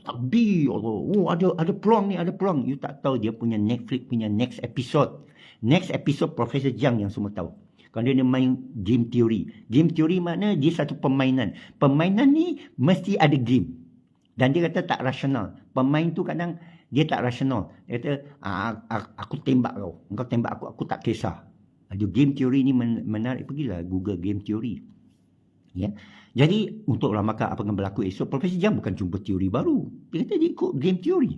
Takbir Allah. Ada peluang ni, ada peluang. You tak tahu dia punya Netflix punya next episode. Next episode Profesor Jiang yang semua tahu. Kalau dia main game theory. Game theory makna dia satu permainan. Permainan ni mesti ada game. Dan dia kata tak rasional. Pemain tu kadang dia tak rasional. Dia kata, aku tembak kau. Engkau tembak aku tak kisah. Ada game teori ni menarik, pergilah Google game teori. Ya. Jadi untuk ramakan apa yang berlaku esok, Profesor Jam bukan jumpa teori baru. Dia kata dia ikut game teori.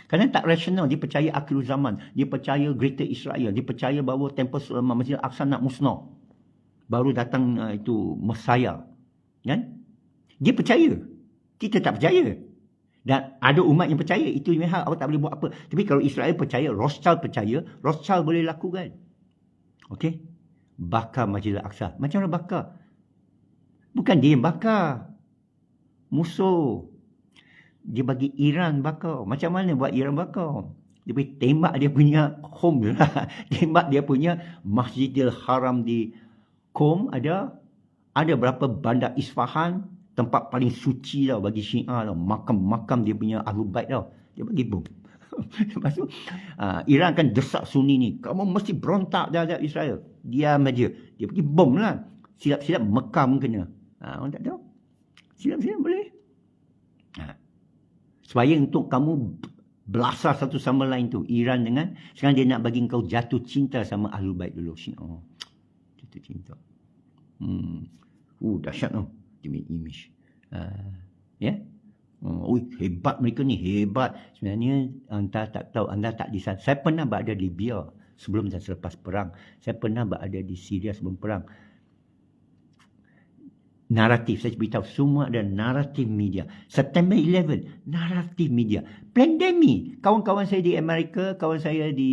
Kerana tak rasional, dia percaya akhir zaman, dia percaya Greater Israel, dia percaya bahawa Temple Masjid Al-Aqsa nak musnah. Baru datang itu Messiah. Kan? Dia percaya. Kita tak percaya. Dan ada umat yang percaya, itu yang hal, awak tak boleh buat apa. Tapi kalau Israel percaya, Rothschild percaya, Rothschild boleh lakukan. Okey? Bakar Masjid Al-Aqsa. Macam mana bakar? Bukan dia yang bakar. Musuh. Dia bagi Iran bakar. Macam mana buat Iran bakar? Dia pergi tembak dia punya home lah. Tembak dia punya Masjidil Haram di Qom ada. Ada berapa bandar Isfahan. Tempat paling suci tau bagi Syiah tau. Makam-makam dia punya Ahlul Bait tau. Dia bagi bom. Lepas tu Iran akan desak Sunni ni. Kamu mesti berontak terhadap Israel. Diam aja. Dia pergi bom lah. Silap-silap Mekah kena. Orang tak tahu. Silap-silap boleh. Supaya untuk kamu belasah satu sama lain tu. Iran dengan, sekarang dia nak bagi kau jatuh cinta sama Ahlul Bait dulu. Syiah. Jatuh cinta. Dahsyat tau. Dia punya image. Ya. Hebat mereka ni, hebat. Sebenarnya anda tak tahu, anda tak di sana. Saya pernah berada di Libya sebelum dan selepas perang. Saya pernah berada di Syria sebelum perang. Naratif, saya beritahu, semua ada naratif media. September 11, naratif media. Pandemik, kawan-kawan saya di Amerika, kawan saya di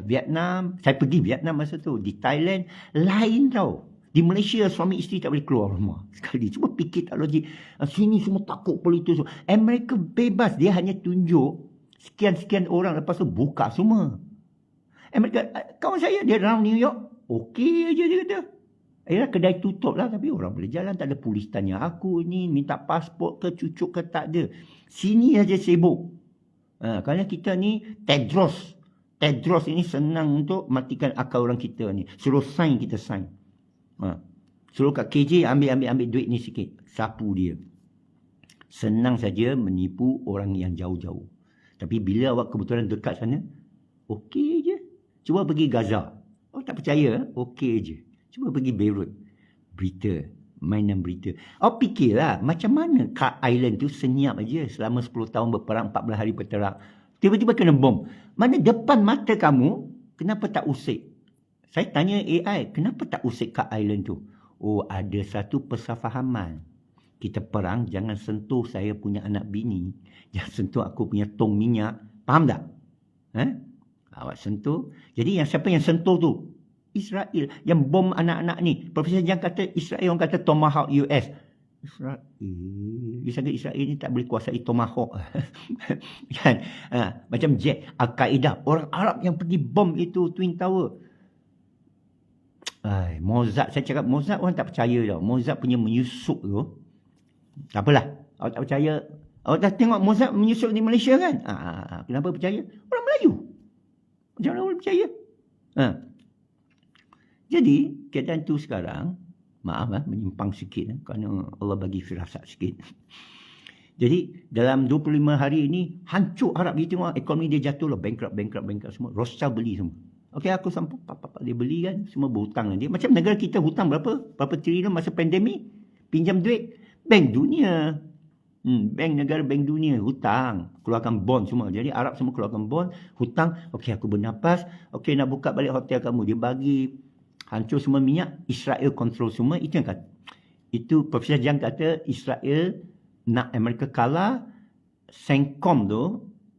Vietnam, saya pergi Vietnam masa tu, di Thailand, lain tau. Di Malaysia, suami isteri tak boleh keluar rumah sekali. Cuma fikir tak logik. Sini semua takut politis. Amerika bebas. Dia hanya tunjuk sekian-sekian orang. Lepas tu buka semua. Amerika, kawan saya, dia dalam New York. Okey aja dia kata. Akhirnya kedai tutup lah. Tapi orang boleh jalan. Tak ada polis tanya aku ni. Minta pasport ke cucuk ke tak ada. Sini aja sibuk. Kerana kita ni Tedros. Tedros ini senang untuk matikan akal orang kita ni. Suruh sign, kita sign. Suruh kat KJ ambil duit ni sikit. Sapu dia. Senang saja menipu orang yang jauh-jauh. Tapi bila awak kebetulan dekat sana, okey je. Cuba pergi Gaza. Awak tak percaya? Okey je. Cuba pergi Beirut. Berita. Mainan berita. Awak fikirlah macam mana Kat Island tu senyap aja selama 10 tahun berperang, 14 hari berterang. Tiba-tiba kena bom. Mana depan mata kamu, kenapa tak usik? Saya tanya AI, kenapa tak usik Kat Island tu? Oh, ada satu persafahaman. Kita perang, jangan sentuh saya punya anak bini. Jangan sentuh aku punya tong minyak. Faham tak? Awak sentuh. Jadi siapa yang sentuh tu? Israel. Yang bom anak-anak ni. Profesor Jang kata, Israel orang kata Tomahawk US. Israel. Dia sangka Israel ni tak boleh kuasai Tomahawk. Kan? Macam jet. Al-Qaeda. Orang Arab yang pergi bom itu Twin Tower. Mozart, saya cakap Mozart orang tak percaya tau. Mozart punya menyusup tu. Tak apalah. Awak tak percaya. Awak dah tengok Mozart menyusup di Malaysia kan? Kenapa percaya? Orang Melayu. Macam mana orang percaya? Jadi, keadaan tu sekarang, maaf menyimpang sikit. Kerana Allah bagi firasat sikit. Jadi, dalam 25 hari ini, hancur Arab. Dia tengok ekonomi dia jatuh lah. Bankrupt semua. Rothschild beli semua. Okey, aku sampai dia beli kan, semua berhutang dia. Macam negara kita hutang berapa triliun masa pandemik, pinjam duit bank dunia. Negara bank dunia hutang, keluarkan bond semua. Jadi Arab semua keluarkan bond, hutang. Okey, aku bernafas. Okey, nak buka balik hotel kamu, dia bagi hancur semua minyak, Israel control semua. Itu yang kata. Itu Profesor Jang kata Israel nak Amerika kalah. CENTCOM tu,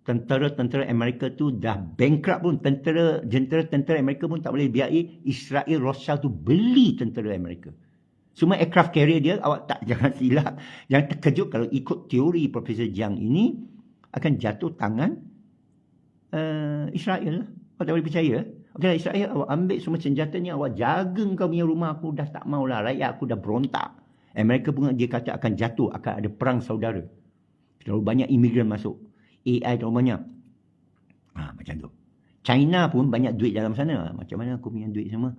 tentera-tentera Amerika tu dah bankrupt pun. Tentera Amerika pun tak boleh biarkan Israel Rothschild tu beli tentera Amerika. Semua aircraft carrier dia, awak jangan silap. Jangan terkejut kalau ikut teori Profesor Jang ini akan jatuh tangan Israel. Awak tak boleh percaya. Okey, Israel, awak ambil semua senjata ni, awak jaga kau punya rumah, aku dah tak maulah. Rakyat aku dah berontak. Amerika pun dia kata akan jatuh, akan ada perang saudara. Terlalu banyak imigran masuk. AI terlalu banyak. Macam tu. China pun banyak duit dalam sana. Macam mana aku punya duit semua.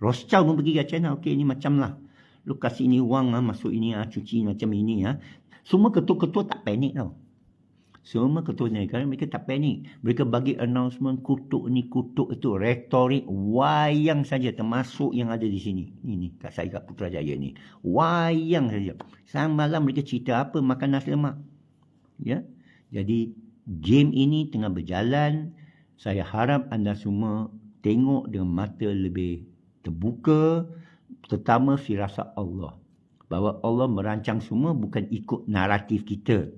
Rothschild pun pergi ke China. Okey, ni macam lah. Lu kasih ni wang, masuk ini, cuci macam ini. Semua ketua-ketua tak panik tau. Semua keturunan kerana mereka tak panik. Mereka bagi announcement kutuk ni, kutuk itu, retorik wayang saja, termasuk yang ada di sini. Ini kat saya kat Putrajaya ni. Wayang saja. Sang malam mereka cerita apa makan nasi lemak. Ya. Jadi game ini tengah berjalan. Saya harap anda semua tengok dengan mata lebih terbuka, terutama firasat Allah. Bahawa Allah merancang semua bukan ikut naratif kita.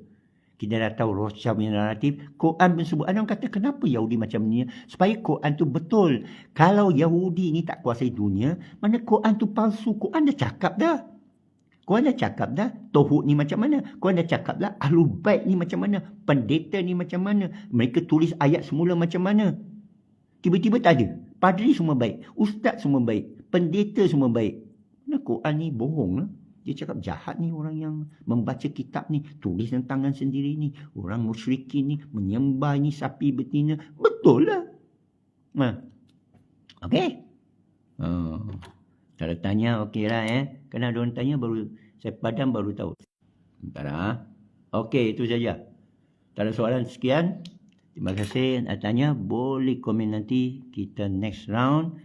Kita dah tahu Rothschild punya naratif. Quran pun sebut. Ada orang kata kenapa Yahudi macam ni? Supaya Quran tu betul. Kalau Yahudi ni tak kuasai dunia, mana Quran tu palsu. Quran dah cakap dah. Quran dah cakap dah. Tauhid ni macam mana? Quran dah cakap dah. Ahlul Bait ni macam mana? Pendeta ni macam mana? Mereka tulis ayat semula macam mana? Tiba-tiba tak ada. Padri semua baik. Ustaz semua baik. Pendeta semua baik. Mana Quran ni bohong lah. Dia cakap jahat ni orang yang membaca kitab ni, tulis dengan tangan sendiri ni, orang musyrikin ni, menyembah ni sapi betina. Betul lah. Okey? Kalau tanya okey lah Kerana ada orang tanya baru, saya padam baru tahu. Bentar lah. Okey, itu saja. Tak ada soalan, sekian. Terima kasih nak tanya. Boleh komen nanti. Kita next round,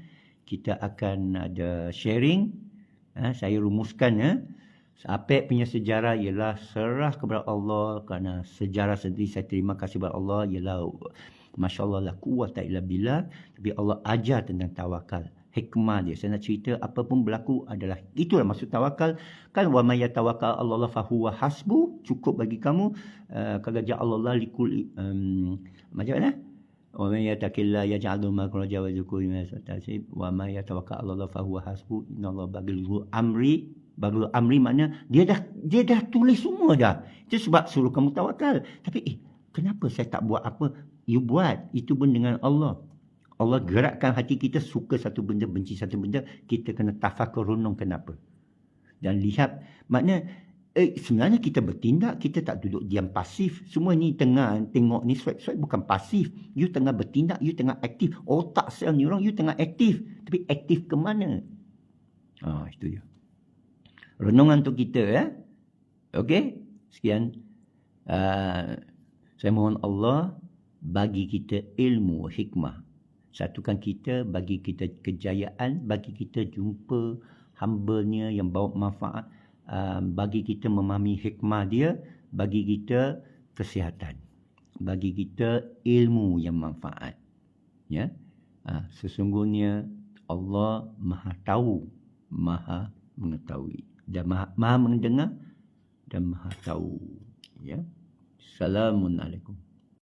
kita akan ada sharing. Saya rumuskan Apek punya sejarah ialah serah kepada Allah, kerana sejarah sendiri saya terima kasih kepada Allah ialah Masya Allah la quwwata illa billah. Tapi Allah ajar tentang tawakal, hikmah dia. Saya nak cerita apa pun berlaku adalah itulah maksud tawakal. Kan wa may yatawakkal Allah fa huwa hasbu, cukup bagi kamu. Kalau ja'alallah likul macam mana? Wa may yattaqillah yaj'al lahu makhraja wa yarzuqhu min haythu wa may yatawakkal 'ala Allah fa huwa hasbuh innallaha balighu amri. Balighu amri makna dia dah tulis semua dah. Itu sebab suruh kamu tawakal. Tapi kenapa saya tak buat apa? You buat. Itu pun dengan Allah. Allah gerakkan hati kita suka satu benda, benci satu benda, kita kena tafakur renung kenapa. Dan lihat makna sebenarnya kita bertindak, kita tak duduk diam pasif. Semua ni tengah tengok ni swipe bukan pasif. You tengah bertindak, you tengah aktif. Otak sel neuron you tengah aktif. Tapi aktif ke mana? Itu dia. Renungan untuk kita Okey? Sekian. Saya mohon Allah bagi kita ilmu, hikmah. Satukan kita, bagi kita kejayaan, bagi kita jumpa hamba-Nya yang bawa manfaat. Bagi kita memahami hikmah dia, bagi kita kesihatan, bagi kita ilmu yang manfaat. Sesungguhnya Allah Maha tahu, Maha mengetahui, dan Maha mendengar dan Maha tahu. Assalamualaikum.